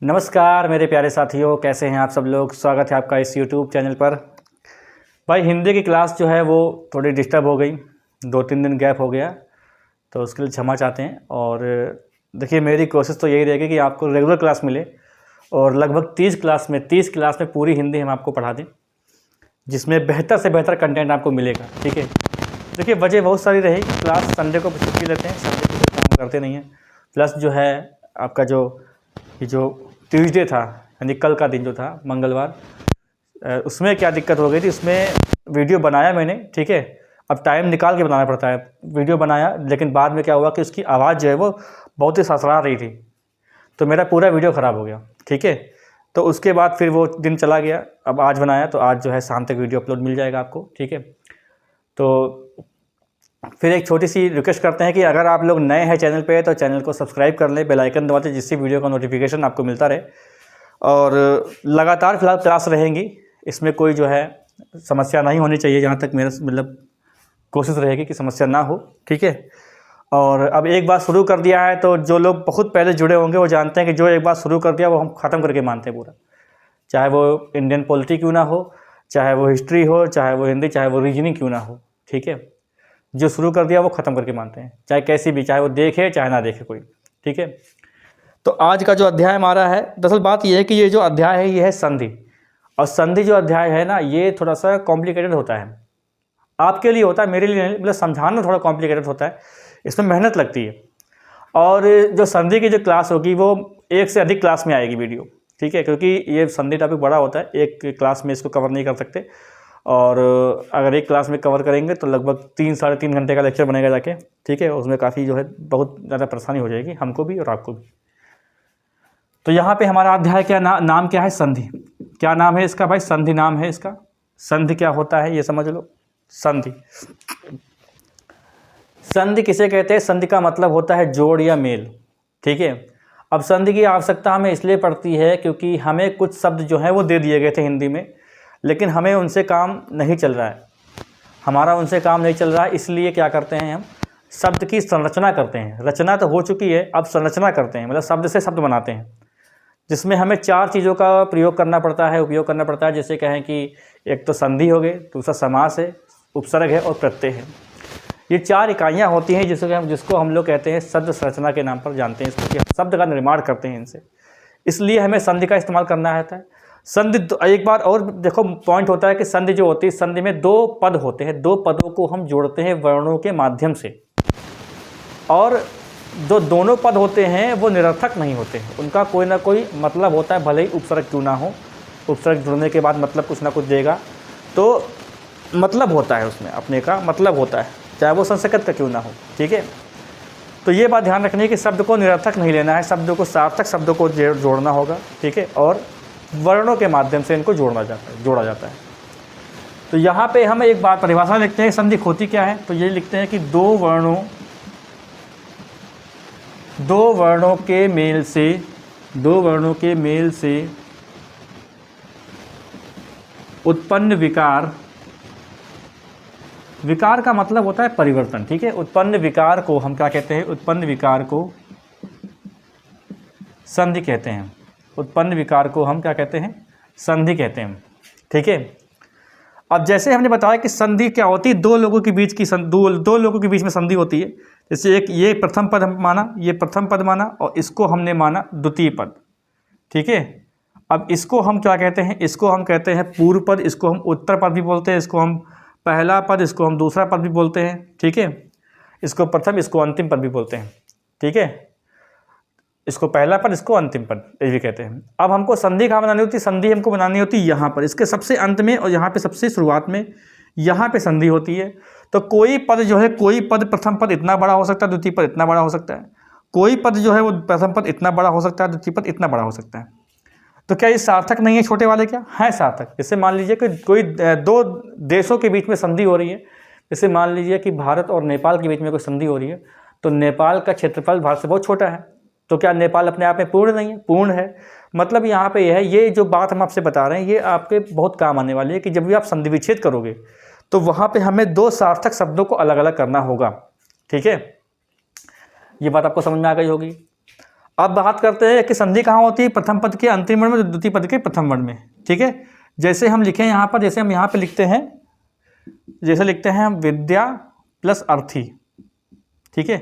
नमस्कार मेरे प्यारे साथियों, कैसे हैं आप सब लोग। स्वागत है आपका इस YouTube चैनल पर। भाई हिंदी की क्लास जो है वो थोड़ी डिस्टर्ब हो गई, 2-3 दिन गैप हो गया, तो उसके लिए क्षमा चाहते हैं। और देखिए, मेरी कोशिश तो यही रहेगी कि आपको रेगुलर क्लास मिले और लगभग 30 क्लास में पूरी हिंदी हम आपको पढ़ा दें, जिसमें बेहतर से बेहतर कंटेंट आपको मिलेगा। ठीक है, देखिए वजह बहुत सारी रहेगी। क्लास संडे को छुट्टी लेते हैं, संडे को कोई काम करते नहीं हैं। प्लस जो है आपका जो ट्यूसडे था, यानी कल का दिन जो था मंगलवार, उसमें क्या दिक्कत हो गई थी। उसमें वीडियो बनाया मैंने, ठीक है, अब टाइम निकाल के बनाना पड़ता है। वीडियो बनाया, लेकिन बाद में क्या हुआ कि उसकी आवाज़ जो है वो बहुत ही सड़सड़ा रही थी, तो मेरा पूरा वीडियो ख़राब हो गया। ठीक है, तो उसके बाद फिर वो दिन चला गया। अब आज बनाया, तो आज जो है शाम तक वीडियो अपलोड मिल जाएगा आपको। ठीक है, तो फिर एक छोटी सी रिक्वेस्ट करते हैं कि अगर आप लोग नए हैं चैनल पे तो चैनल को सब्सक्राइब कर लें, बेल आइकन दबाते, जिससे वीडियो का नोटिफिकेशन आपको मिलता रहे। और लगातार फिलहाल क्लास रहेंगी, इसमें कोई जो है समस्या नहीं होनी चाहिए, जहाँ तक मेरा मतलब कोशिश रहेगी कि समस्या ना हो। ठीक है, और अब एक बार शुरू कर दिया है तो जो लोग बहुत पहले जुड़े होंगे वो जानते हैं कि जो एक बार शुरू कर दिया वो हम ख़त्म करके मानते हैं पूरा, चाहे वो इंडियन पॉलिटी क्यों ना हो, चाहे वो हिस्ट्री हो, चाहे वो हिंदी, चाहे वो रीजनिंग क्यों ना हो। ठीक है, जो शुरू कर दिया वो ख़त्म करके मानते हैं, चाहे कैसी भी, चाहे वो देखे चाहे ना देखे कोई। ठीक है, तो आज का जो अध्याय हमारा है, दरअसल बात ये है कि ये जो अध्याय है ये है संधि। और संधि जो अध्याय है ना, ये थोड़ा सा कॉम्प्लिकेटेड होता है। आपके लिए होता है, मेरे लिए नहीं, मतलब समझाना थोड़ा कॉम्प्लिकेटेड होता है, इसमें मेहनत लगती है। और जो संधि की जो क्लास होगी वो एक से अधिक क्लास में आएगी वीडियो। ठीक है, क्योंकि ये संधि टॉपिक बड़ा होता है, एक क्लास में इसको कवर नहीं कर सकते। और अगर एक क्लास में कवर करेंगे तो लगभग 3-3.5 घंटे का लेक्चर बनेगा जाके। ठीक है, उसमें काफ़ी जो है बहुत ज़्यादा परेशानी हो जाएगी, हमको भी और आपको भी। तो यहाँ पे हमारा अध्याय क्या नाम क्या है? संधि। क्या नाम है इसका भाई? संधि नाम है इसका। संधि क्या होता है ये समझ लो। संधि, संधि किसे कहते हैं? संधि का मतलब होता है जोड़ या मेल। ठीक है, अब संधि की आवश्यकता हमें इसलिए पड़ती है क्योंकि हमें कुछ शब्द जो हैं वो दे दिए गए थे हिंदी में, लेकिन हमें उनसे काम नहीं चल रहा है, हमारा उनसे काम नहीं चल रहा है। इसलिए क्या करते हैं, हम शब्द की संरचना करते हैं। रचना तो हो चुकी है, अब संरचना करते हैं, मतलब शब्द से शब्द बनाते हैं, जिसमें हमें 4 चीज़ों का प्रयोग करना पड़ता है। जैसे कहें कि एक तो संधि हो गई, दूसरा समास है, उपसर्ग है और प्रत्यय है। ये 4 इकाइयाँ होती हैं जिसको हम लोग कहते हैं शब्द संरचना के नाम पर जानते हैं, इसको कि शब्द का निर्माण करते हैं इनसे। इसलिए हमें संधि का इस्तेमाल करना रहता है। संधि एक बार और देखो, पॉइंट होता है कि संधि जो होती है, संधि में 2 पद होते हैं, 2 पदों को हम जोड़ते हैं वर्णों के माध्यम से। और जो दोनों पद होते हैं वो निरर्थक नहीं होते हैं, उनका कोई ना कोई मतलब होता है, भले ही उपसर्ग क्यों ना हो। उपसर्ग जुड़ने के बाद मतलब कुछ ना कुछ देगा, तो मतलब होता है, उसमें अपने का मतलब होता है, चाहे वो संस्कृत का क्यों ना हो। ठीक है, तो ये बात ध्यान रखनी है कि शब्द को निरर्थक नहीं लेना है, शब्दों को सार्थक शब्दों को जोड़ना होगा। ठीक है, और वर्णों के माध्यम से इनको जोड़ा जाता है। तो यहाँ पे हम एक बात परिभाषा लिखते हैं, संधि होती क्या है, तो ये लिखते हैं कि दो वर्णों के मेल से उत्पन्न विकार का मतलब होता है परिवर्तन। ठीक है, उत्पन्न विकार को हम क्या कहते हैं? उत्पन्न विकार को संधि कहते हैं। उत्पन्न विकार को हम क्या कहते हैं? संधि कहते हैं। ठीक है, अब जैसे हमने बताया कि संधि क्या होती है, दो लोगों के बीच में संधि होती है। जैसे एक ये प्रथम पद माना, ये प्रथम पद माना, और इसको हमने माना द्वितीय पद। ठीक है, अब इसको हम क्या कहते हैं? इसको हम कहते हैं पूर्व पद, इसको हम उत्तर पद भी बोलते हैं, इसको हम पहला पद, इसको हम दूसरा पद भी बोलते हैं। ठीक है, इसको प्रथम, इसको अंतिम पद भी बोलते हैं। ठीक है, इसको पहला पद, इसको अंतिम पद ये भी कहते हैं। अब हमको संधि कहाँ बनानी होती है? संधि हमको बनानी होती है यहाँ पर, इसके सबसे अंत में, और यहाँ पे सबसे शुरुआत में, यहाँ पे संधि होती है। तो कोई पद जो है, कोई पद प्रथम पद इतना बड़ा हो सकता है, द्वितीय पद इतना बड़ा हो सकता है। कोई पद जो है वो प्रथम पद इतना बड़ा हो सकता है, द्वितीय पद इतना बड़ा हो सकता है। तो क्या ये सार्थक नहीं है? छोटे वाले क्या है सार्थक? जैसे मान लीजिए कि कोई 2 देशों के बीच में संधि हो रही है, जैसे मान लीजिए कि भारत और नेपाल के बीच में कोई संधि हो रही है, तो नेपाल का क्षेत्रफल भारत से बहुत छोटा है, तो क्या नेपाल अपने आप में पूर्ण नहीं है? पूर्ण है। मतलब यहाँ पे यह है, ये जो बात हम आपसे बता रहे हैं ये आपके बहुत काम आने वाली है कि जब भी आप संधि विच्छेद करोगे तो वहाँ पे हमें 2 सार्थक शब्दों को अलग अलग करना होगा। ठीक है, ये बात आपको समझ में आ गई होगी। अब बात करते हैं कि संधि कहाँ होती है, प्रथम पद के अंतिम वर्ण में, द्वितीय पद के प्रथम वर्ण में। ठीक है, जैसे हम लिखें यहाँ पर, जैसे हम यहाँ पे लिखते हैं, जैसे लिखते हैं हम विद्या प्लस अर्थी। ठीक है,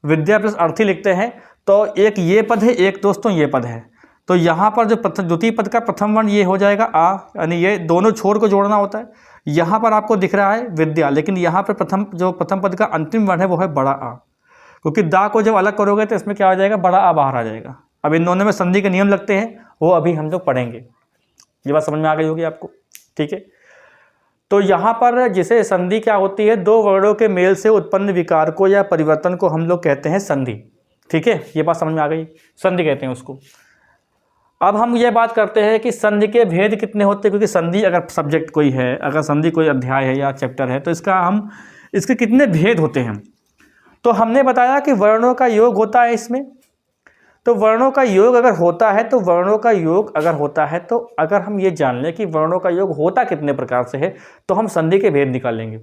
विद्या प्लस अर्थी लिखते हैं, तो एक ये पद है, एक दोस्तों ये पद है। तो यहाँ पर जो द्वितीय पद का प्रथम वर्ण ये हो जाएगा आ, यानी ये दोनों छोर को जोड़ना होता है। यहाँ पर आपको दिख रहा है विद्या, लेकिन यहाँ पर प्रथम पद का अंतिम वर्ण है वो है बड़ा आ, क्योंकि दा को जब अलग करोगे तो इसमें क्या हो जाएगा, बड़ा आ बाहर आ जाएगा। अब इन दोनों में संधि के नियम लगते हैं, वो अभी हम लोग पढ़ेंगे। ये बात समझ में आ गई होगी आपको। ठीक है, तो यहाँ पर जिसे संधि क्या होती है, दो वर्णों के मेल से उत्पन्न विकार को या परिवर्तन को हम लोग कहते हैं संधि। ठीक है, ये बात समझ में आ गई, संधि कहते हैं उसको। अब हम ये बात करते हैं कि संधि के भेद कितने होते हैं, क्योंकि संधि अगर सब्जेक्ट कोई है, अगर संधि कोई अध्याय है या चैप्टर है, तो इसके कितने भेद होते हैं। तो हमने बताया कि वर्णों का योग होता है इसमें। तो वर्णों का योग अगर होता है, तो वर्णों का योग अगर होता है, तो अगर हम ये जान लें कि वर्णों का योग होता कितने प्रकार से है, तो हम संधि के भेद निकालेंगे।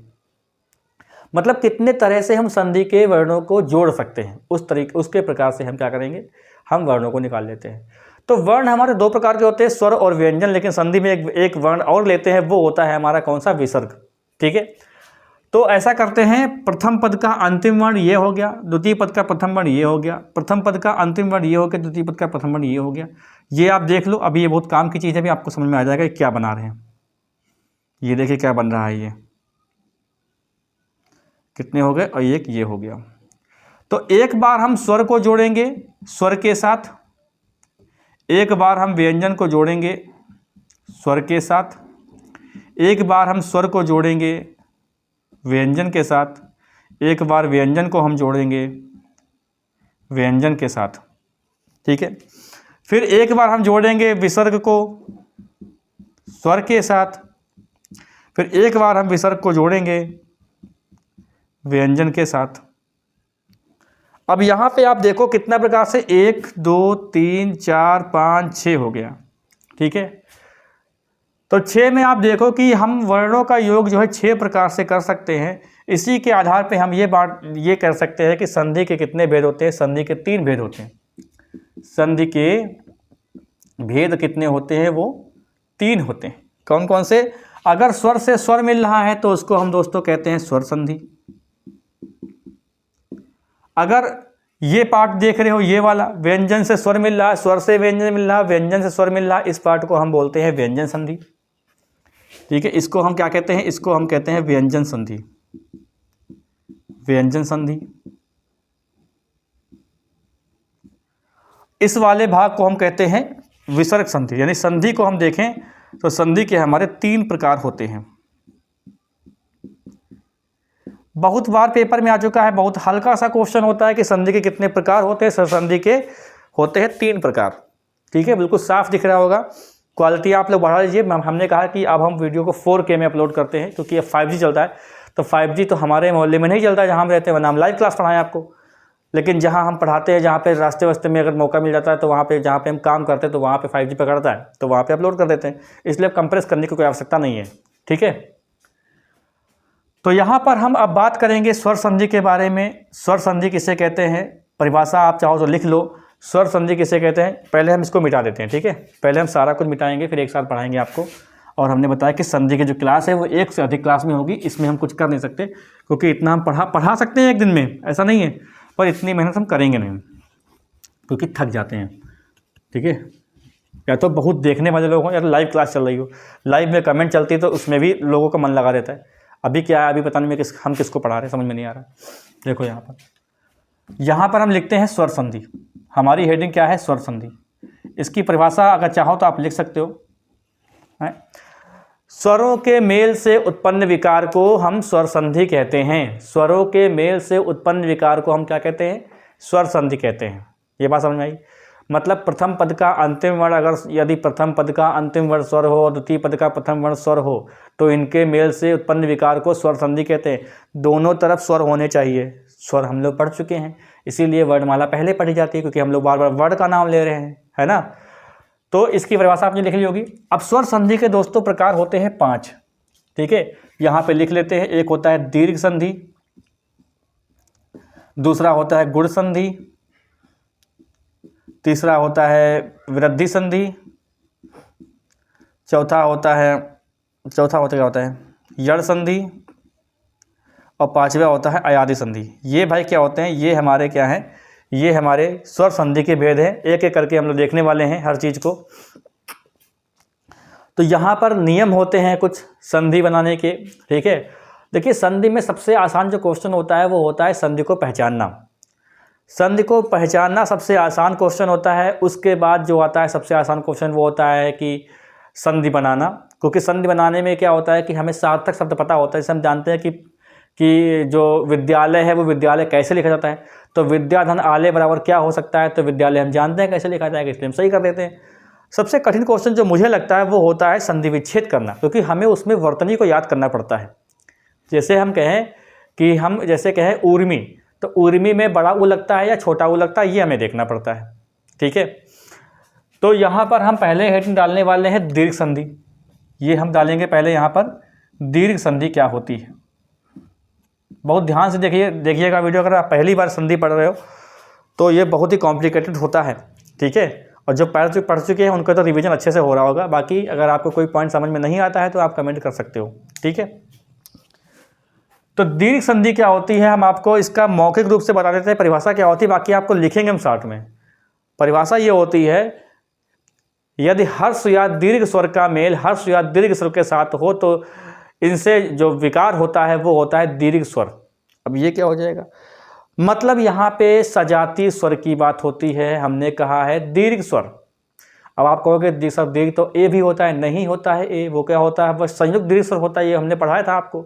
मतलब कितने तरह से हम संधि के वर्णों को जोड़ सकते हैं, उसके प्रकार से हम क्या करेंगे, हम वर्णों को निकाल लेते हैं। तो वर्ण हमारे दो प्रकार के होते हैं, स्वर और व्यंजन, लेकिन संधि में एक वर्ण और लेते हैं, वो होता है हमारा कौन सा, विसर्ग। ठीक है, तो ऐसा करते हैं, प्रथम पद का अंतिम वर्ण ये हो गया, द्वितीय पद का प्रथम वर्ण ये हो गया, प्रथम पद का अंतिम वर्ण ये हो गया, द्वितीय पद का प्रथम वर्ण ये हो गया। ये आप देख लो, अभी ये बहुत काम की चीज़ है, अभी आपको समझ में आ जाएगा कि क्या बना रहे हैं। ये देखिए क्या बन रहा है, ये कितने हो गए, और एक ये हो गया। तो एक बार हम स्वर को जोड़ेंगे स्वर के साथ, एक बार हम व्यंजन को जोड़ेंगे स्वर के साथ, एक बार हम स्वर को जोड़ेंगे व्यंजन के साथ, एक बार व्यंजन को हम जोड़ेंगे व्यंजन के साथ। ठीक है, फिर एक बार हम जोड़ेंगे विसर्ग को स्वर के साथ, फिर एक बार हम विसर्ग को जोड़ेंगे व्यंजन के साथ। अब यहाँ पे आप देखो कितना प्रकार से, 1 2 3 4 5 6 हो गया। ठीक है, तो 6 में आप देखो कि हम वर्णों का योग जो है 6 प्रकार से कर सकते हैं। इसी के आधार पे हम ये कर सकते हैं कि संधि के कितने भेद होते हैं। संधि के 3 भेद होते हैं। संधि के भेद कितने होते हैं, वो 3 होते हैं। कौन कौन से, अगर स्वर से स्वर मिल रहा है तो उसको हम दोस्तों कहते हैं स्वर संधि। अगर ये पार्ट देख रहे हो, ये वाला व्यंजन से स्वर मिल रहा है, स्वर से व्यंजन मिल रहा है, व्यंजन से स्वर मिल रहा है, इस पार्ट को हम बोलते हैं व्यंजन संधि। ठीक है, इसको हम क्या कहते हैं, इसको हम कहते हैं व्यंजन संधि। व्यंजन संधि। इस वाले भाग को हम कहते हैं विसर्ग संधि। यानी संधि को हम देखें तो संधि के हमारे 3 प्रकार होते हैं। बहुत बार पेपर में आ चुका है, बहुत हल्का सा क्वेश्चन होता है कि संधि के कितने प्रकार होते हैं। संधि के होते हैं 3 प्रकार। ठीक है, बिल्कुल साफ दिख रहा होगा। क्वालिटी आप लोग बढ़ा लीजिए। हमने कहा कि अब हम वीडियो को 4K में अपलोड करते हैं, क्योंकि अब 5G चलता है। तो 5G तो हमारे मोहल्ले में नहीं चलता है जहाँ हम रहते हैं, वरना हम लाइव क्लास पढ़ाएं आपको। लेकिन जहाँ हम पढ़ाते हैं, जहाँ पे रास्ते वास्ते में अगर मौका मिल जाता है, तो वहाँ पे जहाँ पे हम काम करते हैं, तो वहाँ पे 5G पकड़ता है, तो वहाँ पे अपलोड कर देते हैं। इसलिए कंप्रेस करने की कोई आवश्यकता नहीं है। ठीक है, तो यहाँ पर हम अब बात करेंगे स्वर संधि के बारे में। स्वर संधि किसे कहते हैं, परिभाषा आप चाहो तो लिख लो। स्वर संधि किसे कहते हैं, पहले हम इसको मिटा देते हैं। ठीक है, पहले हम सारा कुछ मिटाएंगे, फिर एक साथ पढ़ाएंगे आपको। और हमने बताया कि संधि की जो क्लास है वो 1 से अधिक क्लास में होगी। इसमें हम कुछ कर नहीं सकते, क्योंकि इतना हम पढ़ा सकते हैं एक दिन में, ऐसा नहीं है, पर इतनी मेहनत हम करेंगे नहीं, क्योंकि थक जाते हैं। ठीक है, या तो बहुत देखने वाले लोग हों, या तो लाइव क्लास चल रही हो, लाइव में कमेंट चलती है, तो उसमें भी लोगों का मन लगा रहता है। अभी क्या है, अभी पता नहीं हम किसको पढ़ा रहे हैं, समझ में नहीं आ रहा। देखो यहाँ पर हम लिखते हैं स्वर संधि। हमारी हेडिंग क्या है, स्वर संधि। इसकी परिभाषा अगर चाहो तो आप लिख सकते हो, है? स्वरों के मेल से उत्पन्न विकार को हम स्वर संधि कहते हैं। स्वरों के मेल से उत्पन्न विकार को हम क्या कहते हैं, स्वर संधि कहते हैं। ये बात समझ में आई। मतलब प्रथम पद का अंतिम वर्ण, अगर यदि प्रथम पद का अंतिम वर्ण स्वर हो और द्वितीय पद का प्रथम वर्ण स्वर हो, तो इनके मेल से उत्पन्न विकार को स्वर संधि कहते हैं। दोनों तरफ स्वर होने चाहिए। स्वर हम लोग पढ़ चुके हैं, इसीलिए वर्णमाला पहले पढ़ी जाती है, क्योंकि हम लोग बार बार वर्ण का नाम ले रहे हैं, है ना। तो इसकी परिभाषा आपने लिख ली होगी। अब स्वर संधि के दोस्तों प्रकार होते हैं 5। ठीक है, यहाँ पे लिख लेते हैं। एक होता है दीर्घ संधि, दूसरा होता है गुण संधि, तीसरा होता है वृद्धि संधि, चौथा होता क्या होता है यड़ संधि, और पांचवा होता है अयादि संधि। ये भाई क्या होते हैं, ये हमारे क्या हैं, ये हमारे स्वर संधि के भेद हैं। एक एक करके हम लोग देखने वाले हैं हर चीज़ को। तो यहाँ पर नियम होते हैं कुछ संधि बनाने के, ठीक है। देखिए संधि में सबसे आसान जो क्वेश्चन होता है वो होता है संधि को पहचानना। संधि को पहचानना सबसे आसान क्वेश्चन होता है। उसके बाद जो आता है सबसे आसान क्वेश्चन वो होता है कि संधि बनाना, क्योंकि संधि बनाने में क्या होता है कि हमें सार्थक शब्द पता होता है। जैसे हम जानते हैं कि जो विद्यालय है वो विद्यालय कैसे लिखा जाता है, तो विद्याधन आलय बराबर क्या हो सकता है, तो विद्यालय हम जानते हैं कैसे लिखा जाएगा, इसलिए हम सही कर देते हैं। सबसे कठिन क्वेश्चन जो मुझे लगता है वो होता है संधि विच्छेद करना, क्योंकि हमें उसमें वर्तनी को याद करना पड़ता है। जैसे हम कहें कि हम जैसे कहें ऊर्मी, तो ऊर्मी में बड़ा ऊ लगता है या छोटा ऊ लगता है, ये हमें देखना पड़ता है, ठीक है। तो यहाँ पर हम पहले हेडिंग डालने वाले हैं दीर्घ संधि। ये हम डालेंगे पहले यहाँ पर दीर्घ संधि क्या होती है। बहुत ध्यान से देखिएगा वीडियो। अगर आप पहली बार संधि पढ़ रहे हो तो ये बहुत ही कॉम्प्लिकेटेड होता है, ठीक है। और जो पढ़ चुके हैं उनका तो रिवीजन अच्छे से हो रहा होगा। बाकी अगर आपको कोई पॉइंट समझ में नहीं आता है तो आप कमेंट कर सकते हो, ठीक है। तो दीर्घ संधि क्या होती है, हम आपको इसका मौखिक रूप से बता देते हैं। परिभाषा क्या होती है, बाकी आपको लिखेंगे हम शॉर्ट में। परिभाषा ये होती है, यदि हर्ष या दीर्घ स्वर का मेल हर्ष या दीर्घ स्वर के साथ हो तो इनसे जो विकार होता है वो होता है दीर्घ स्वर। अब ये क्या हो जाएगा, मतलब यहाँ पे सजातीय स्वर की बात होती है। हमने कहा है दीर्घ स्वर। अब आप कहोगे सर दीर्घ तो ए भी होता है, नहीं होता है ए, वो क्या होता है, वह संयुक्त दीर्घ स्वर होता है। ये हमने पढ़ाया था आपको।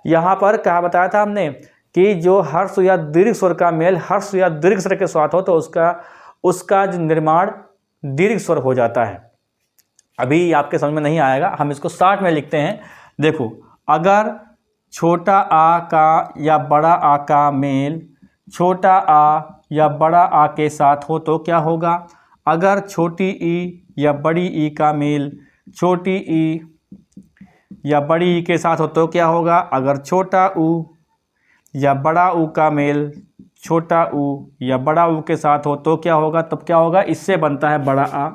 यहाँ पर क्या बताया था हमने कि जो हर्ष या दीर्घ स्वर का मेल हर्ष या दीर्घ स्वर के साथ हो तो उसका जो निर्माण दीर्घ स्वर हो जाता है। अभी आपके समझ में नहीं आएगा, हम इसको शॉर्ट में लिखते हैं। देखो, अगर छोटा आ का या बड़ा आ का मेल छोटा आ या बड़ा आ के साथ हो तो क्या होगा। अगर छोटी ई या बड़ी ई का मेल छोटी ई या बड़ी ई के साथ हो तो क्या होगा। अगर छोटा ऊ या बड़ा ऊ का मेल छोटा ऊ या बड़ा ऊ के साथ हो तो क्या होगा। तब क्या होगा, इससे बनता है बड़ा आ,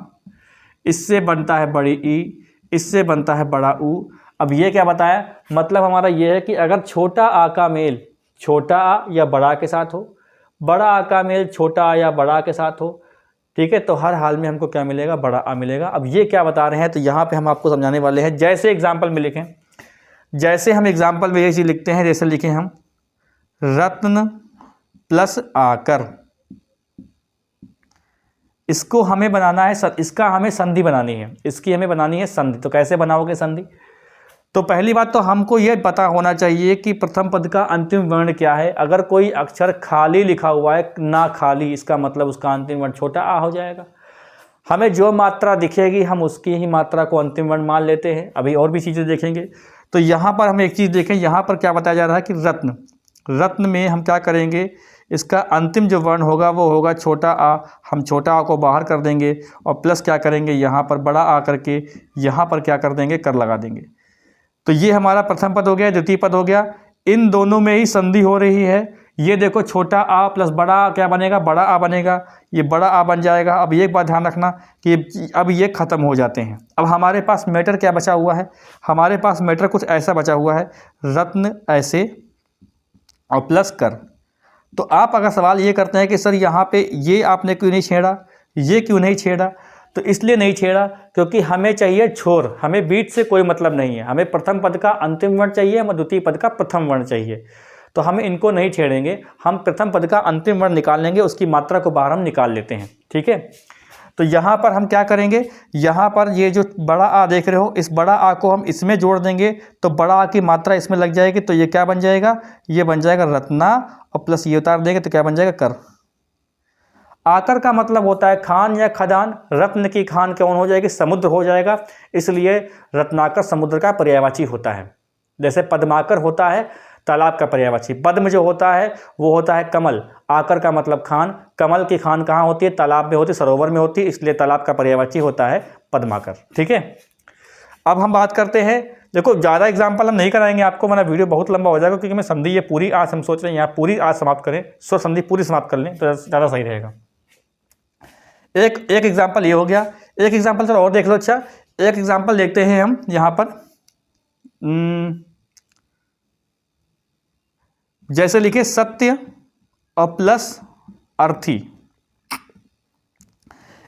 इससे बनता है बड़ी ई, इससे बनता है बड़ा ऊ। अब ये क्या बताया, मतलब हमारा ये है कि अगर छोटा आ का मेल छोटा आ या बड़ा के साथ हो, बड़ा आ का मेल छोटा आ या बड़ा के साथ हो, ठीक है, तो हर हाल में हमको क्या मिलेगा, बड़ा आ मिलेगा। अब ये क्या बता रहे हैं, तो यहाँ पे हम आपको समझाने वाले हैं। जैसे एग्जाम्पल में लिखें, जैसे हम एग्जाम्पल में ये चीज़ लिखते हैं, जैसे लिखें हम रत्न प्लस आकर, इसको हमें बनाना है, इसका हमें संधि बनानी है, इसकी हमें बनानी है संधि। तो कैसे बनाओगे संधि, तो पहली बात तो हमको ये पता होना चाहिए कि प्रथम पद का अंतिम वर्ण क्या है। अगर कोई अक्षर खाली लिखा हुआ है ना खाली, इसका मतलब उसका अंतिम वर्ण छोटा आ हो जाएगा। हमें जो मात्रा दिखेगी हम उसकी ही मात्रा को अंतिम वर्ण मान लेते हैं। अभी और भी चीज़ें देखेंगे। तो यहाँ पर हम एक चीज़ देखें, यहाँ पर क्या बताया जा रहा है कि रत्न, रत्न में हम क्या करेंगे, इसका अंतिम जो वर्ण होगा वो होगा छोटा आ। हम छोटा आ को बाहर कर देंगे और प्लस क्या करेंगे, यहाँ पर बड़ा आ करके यहाँ पर क्या कर देंगे, कर लगा देंगे। तो ये हमारा प्रथम पद हो गया, द्वितीय पद हो गया। इन दोनों में ही संधि हो रही है। ये देखो छोटा आ प्लस बड़ा आ क्या बनेगा, बड़ा आ बनेगा, ये बड़ा आ बन जाएगा। अब ये बात ध्यान रखना कि अब ये ख़त्म हो जाते हैं। अब हमारे पास मैटर क्या बचा हुआ है, हमारे पास मैटर कुछ ऐसा बचा हुआ है, रत्न ऐसे और प्लस कर। तो आप अगर सवाल ये करते हैं कि सर यहाँ पे ये आपने क्यों नहीं छेड़ा, ये क्यों नहीं छेड़ा, तो इसलिए नहीं छेड़ा क्योंकि हमें चाहिए छोर, हमें बीच से कोई मतलब नहीं है। हमें प्रथम पद का अंतिम वर्ण चाहिए, हमें द्वितीय पद का प्रथम वर्ण चाहिए। तो हम इनको नहीं छेड़ेंगे, हम प्रथम पद का अंतिम वर्ण निकाल लेंगे, उसकी मात्रा को बाहर हम निकाल लेते हैं, ठीक है। तो यहाँ पर हम क्या करेंगे, यहाँ पर ये जो बड़ा आ देख रहे हो, इस बड़ा आ को हम इसमें जोड़ देंगे तो बड़ा आ की मात्रा इसमें लग जाएगी। तो ये क्या बन जाएगा, ये बन जाएगा रत्ना और प्लस ये उतार देंगे तो क्या बन जाएगा, कर। आकर का मतलब होता है खान या खदान। रत्न की खान कौन हो जाएगी, समुद्र हो जाएगा, इसलिए रत्नाकर समुद्र का पर्यायवाची होता है। जैसे पद्माकर होता है तालाब का पर्यायवाची, पद्म जो होता है वो होता है कमल, आकर का मतलब खान, कमल की खान कहाँ होती है, तालाब में होती है, सरोवर में होती है, इसलिए तालाब का पर्यायवाची होता है पद्माकर, ठीक है। अब हम बात करते हैं, देखो ज़्यादा एग्जाम्पल हम नहीं कराएंगे आपको, मेरा वीडियो बहुत लंबा हो जाएगा, क्योंकि मैं संधि ये पूरी आज हम सोच रहे हैं यहाँ पूरी आज समाप्त करें, स्वर संधि पूरी समाप्त कर लें तो ज़्यादा सही रहेगा। एक एक एग्जाम्पल ये हो गया। एक एग्जाम्पल चलो और देख लो। अच्छा, एक एग्जाम्पल देखते हैं हम यहाँ पर। जैसे लिखे सत्य और प्लस अर्थी।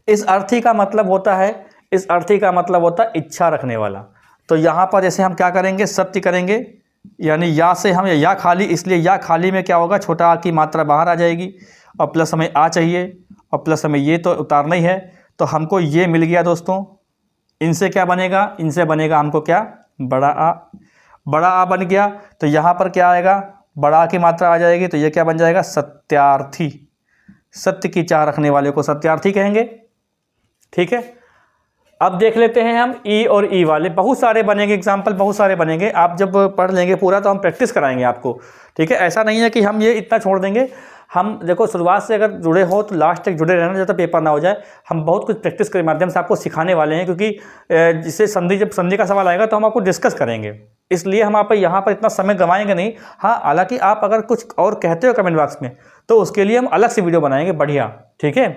इस अर्थी का मतलब होता है, इस अर्थी का मतलब होता है इच्छा रखने वाला। तो यहाँ पर जैसे हम क्या करेंगे, सत्य करेंगे, यानी या से हम या खाली, इसलिए या खाली में क्या होगा, छोटा आ की मात्रा बाहर आ जाएगी और प्लस हमें आ चाहिए और प्लस हमें ये तो उतारना ही है। तो हमको ये मिल गया दोस्तों। इनसे क्या बनेगा, इनसे बनेगा हमको क्या, बड़ा आ। बड़ा आ बन गया तो यहाँ पर क्या आएगा, बड़ा आ की मात्रा आ जाएगी। तो ये क्या बन जाएगा, सत्यार्थी। सत्य की चाह रखने वाले को सत्यार्थी कहेंगे। ठीक है, अब देख लेते हैं हम ई और ई वाले। बहुत सारे बनेंगे एग्जाम्पल, बहुत सारे बनेंगे। आप जब पढ़ लेंगे पूरा तो हम प्रैक्टिस कराएंगे आपको। ठीक है, ऐसा नहीं है कि हम ये इतना छोड़ देंगे। हम देखो शुरुआत से अगर जुड़े हो तो लास्ट तक जुड़े रहना, जब तक पेपर ना हो जाए। हम बहुत कुछ प्रैक्टिस के माध्यम से आपको सिखाने वाले हैं, क्योंकि जिससे संधि, जब संधि का सवाल आएगा तो हम आपको डिस्कस करेंगे। इसलिए हम आप यहाँ पर इतना समय गंवाएंगे नहीं। हाँ, हालांकि आप अगर कुछ और कहते हो कमेंट बॉक्स में तो उसके लिए हम अलग से वीडियो बनाएंगे बढ़िया। ठीक है,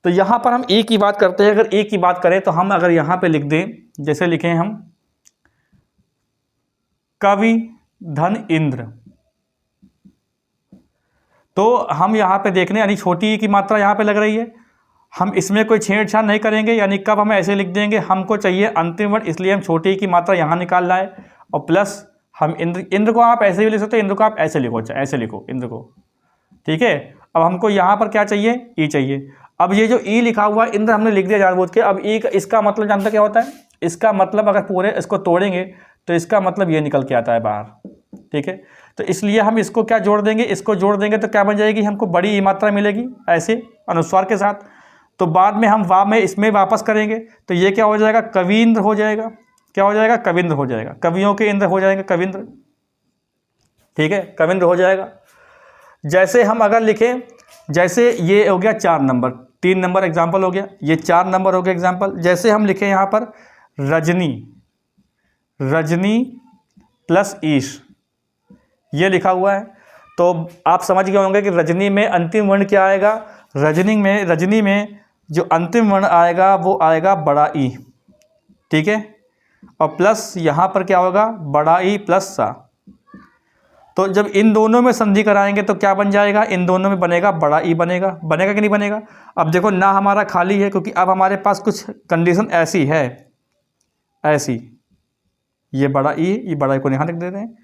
तो यहाँ पर हम ए की बात करते हैं। अगर ए की बात करें तो हम अगर यहाँ पे लिख दें, जैसे लिखें हम कवि धन इंद्र, तो हम यहाँ पे देखने, यानी छोटी ई की मात्रा यहाँ पे लग रही है। हम इसमें कोई छेड़छाड़ नहीं करेंगे, यानी कब हम ऐसे लिख देंगे, हमको चाहिए अंतिम वर्ण, इसलिए हम छोटी ई की मात्रा यहाँ निकाल लाए। और प्लस हम इंद्र को आप ऐसे भी लिख सकते हो, इंद्र को आप ऐसे लिखो, ऐसे लिखो इंद्र को। ठीक है, अब हमको यहाँ पर क्या चाहिए, ई चाहिए। अब ये जो ई लिखा हुआ है इंद्र हमने लिख दिया जानबूझ के। अब ई इसका मतलब जानते क्या होता है, इसका मतलब अगर पूरे इसको तोड़ेंगे तो इसका मतलब ये निकल के आता है बाहर। ठीक है, तो इसलिए हम इसको क्या जोड़ देंगे, इसको जोड़ देंगे तो क्या बन जाएगी, हमको बड़ी ई मात्रा मिलेगी ऐसे अनुस्वार के साथ। तो बाद में हम वा में इसमें वापस करेंगे तो ये क्या हो जाएगा, कविंद्र हो जाएगा। क्या हो जाएगा, कविंद्र हो जाएगा। कवियों के इंद्र हो जाएंगे कविंद्र। ठीक है, कविंद्र हो जाएगा। जैसे हम अगर लिखें, जैसे ये हो गया 4 नंबर, 3 नंबर एग्जाम्पल हो गया, ये 4 नंबर हो गया एग्जाम्पल। जैसे हम लिखें यहाँ पर रजनी, रजनी प्लस ईश, ये लिखा हुआ है। तो आप समझ गए होंगे कि रजनी में अंतिम वर्ण क्या आएगा, रजनी में जो अंतिम वर्ण आएगा वो आएगा बड़ा ई। ठीक है, और प्लस यहाँ पर क्या होगा, बड़ा ई प्लस सा। तो जब इन दोनों में संधि कराएंगे तो क्या बन जाएगा, इन दोनों में बनेगा बड़ा ई बनेगा। बनेगा कि नहीं बनेगा। अब देखो ना हमारा खाली है, क्योंकि अब हमारे पास कुछ कंडीशन ऐसी है, ऐसी, ये बड़ा ई, ये बड़ा ई को यहाँ लिख देते हैं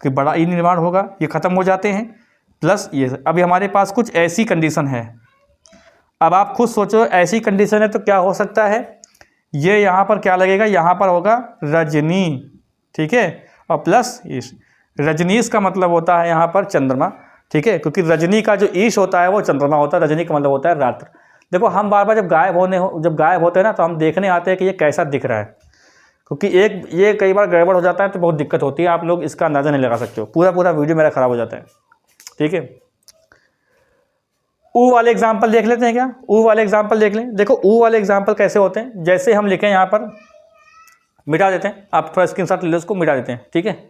कि बड़ा ई निर्माण होगा, ये ख़त्म हो जाते हैं। प्लस ये, अभी हमारे पास कुछ ऐसी कंडीशन है। अब आप खुद सोचो, ऐसी कंडीशन है तो क्या हो सकता है, ये यहाँ पर क्या लगेगा, यहाँ पर होगा रजनी। ठीक है, और प्लस ईश। रजनीश का मतलब होता है यहाँ पर चंद्रमा। ठीक है, क्योंकि रजनी का जो ईश होता है वो चंद्रमा होता है, रजनी का मतलब होता है रात्र। देखो हम बार बार जब गायब होते हैं ना तो हम देखने आते हैं कि ये कैसा दिख रहा है, क्योंकि ये कई बार गड़बड़ हो जाता है तो बहुत दिक्कत होती है। आप लोग इसका अंदाज़ा नहीं लगा सकते हो, पूरा वीडियो मेरा ख़राब हो जाता है। ठीक है, ऊ वाले एग्जाम्पल देख लेते हैं क्या, ऊ वाले एग्जाम्पल देख लें। देखो ऊ वाले एग्जाम्पल कैसे होते हैं, जैसे हम लिखें यहाँ पर, मिटा देते हैं, आप थोड़ा स्क्रीनशॉट ले लो, उसको मिटा देते हैं। ठीक है,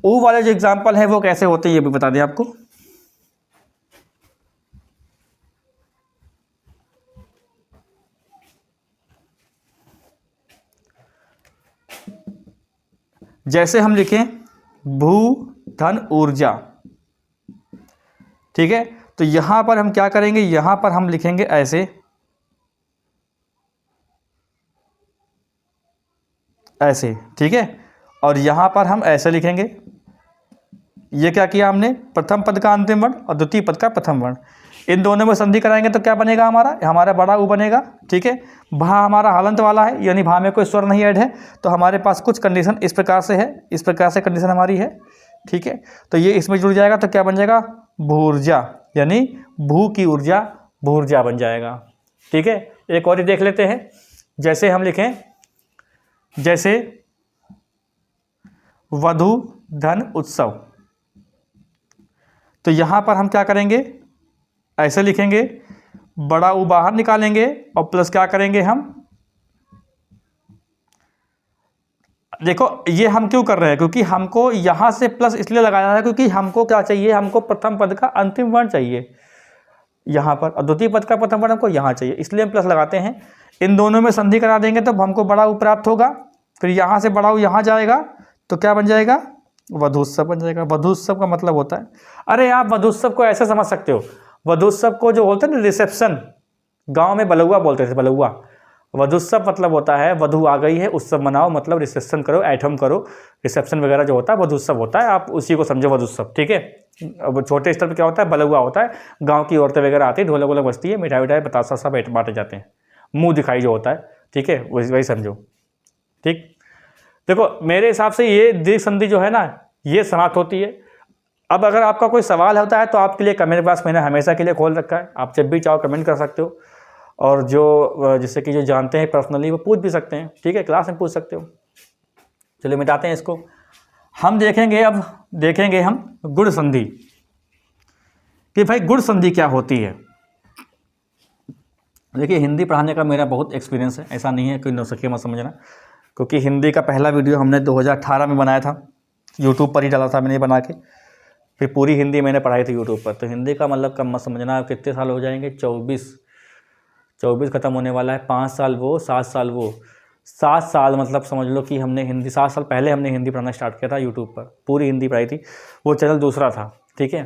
ऊ वाले जो एग्जाम्पल है वो कैसे होते हैं ये भी बता दें आपको। जैसे हम लिखें भू धन ऊर्जा। ठीक है, तो यहां पर हम क्या करेंगे, यहां पर हम लिखेंगे ऐसे, ऐसे। ठीक है, और यहां पर हम ऐसे लिखेंगे। ये क्या किया हमने, प्रथम पद का अंतिम वर्ण और द्वितीय पद का प्रथम वर्ण, इन दोनों में संधि कराएंगे तो क्या बनेगा, हमारा बड़ा ऊ बनेगा। ठीक है, भा हमारा हलंत वाला है, यानी भा में कोई स्वर नहीं ऐड है, तो हमारे पास कुछ कंडीशन इस प्रकार से है, इस प्रकार से कंडीशन हमारी है। ठीक है, तो ये इसमें जुड़ जाएगा तो क्या बन जाएगा, भूर्जा, यानी भू की ऊर्जा भूर्जा बन जाएगा। ठीक है, एक और ही देख लेते हैं। जैसे हम लिखें, जैसे वधु धन उत्सव, तो यहां पर हम क्या करेंगे, ऐसे लिखेंगे, बड़ा ऊ बाहर निकालेंगे और प्लस क्या करेंगे हम, देखो ये हम क्यों कर रहे हैं, क्योंकि हमको यहां से प्लस इसलिए लगाया है क्योंकि हमको क्या चाहिए, हमको प्रथम पद का अंतिम वर्ण चाहिए। यहाँ पर, और द्वितीय पद का प्रथम वर्ण हमको यहाँ चाहिए, इसलिए हम प्लस लगाते हैं। इन दोनों में संधि करा देंगे तो हमको बड़ा ऊ प्राप्त होगा, फिर यहाँ से बड़ा ऊ यहाँ जाएगा तो क्या बन जाएगा, वधूत्सव बन जाएगा। वधूत्सव का मतलब होता है, अरे आप वधूत्सव को ऐसे समझ सकते हो, वधूत्सव को जो बोलते हैं ना रिसेप्शन, गाँव में बलुआ बोलते थे, बलुआ। वधूत्सव मतलब होता है वधू आ गई है, उत्सव मनाओ, मतलब रिसेप्शन करो, एटम करो, रिसेप्शन वगैरह जो होता है वधूत्सव होता है, आप उसी को समझो वधूत्सव, ठीक है। अब छोटे स्तर पर क्या होता है, बलुआ होता है, गांव की औरतें वगैरह आती है, ढोलक वोलक बजती है, मिठाई विठाई बतासा सब बांटे जाते हैं, मुंह दिखाई जो होता है, ठीक है, वही समझो, ठीक। देखो मेरे हिसाब से ये दीर्घ संधि जो है ना ये समाप्त होती है। अब अगर आपका कोई सवाल होता है तो आपके लिए कमेंट बॉक्स मैंने हमेशा के लिए खोल रखा है, आप जब भी चाहो कमेंट कर सकते हो, और जो जैसे कि जो जानते हैं पर्सनली वो पूछ भी सकते हैं, ठीक है, क्लास में पूछ सकते हो। चलिए मिटाते हैं इसको, हम देखेंगे, अब देखेंगे हम गुण संधि, कि भाई गुण संधि क्या होती है। देखिए हिंदी पढ़ाने का मेरा बहुत एक्सपीरियंस है, ऐसा नहीं है कोई नौसिखिया मत समझना, क्योंकि हिंदी का पहला वीडियो हमने 2018 में बनाया था, यूट्यूब पर ही डाला था मैंने बना के, फिर पूरी हिंदी मैंने पढ़ाई थी यूट्यूब पर। तो हिंदी का मतलब कम मत समझना, कितने साल हो जाएंगे, 24 ख़त्म होने वाला है, 5 साल वो 7 साल वो, 7 साल मतलब समझ लो कि हमने हिंदी 7 साल पहले हमने हिंदी पढ़ाना स्टार्ट किया था यूट्यूब पर, पूरी हिंदी पढ़ाई थी, वो चैनल दूसरा था, ठीक है।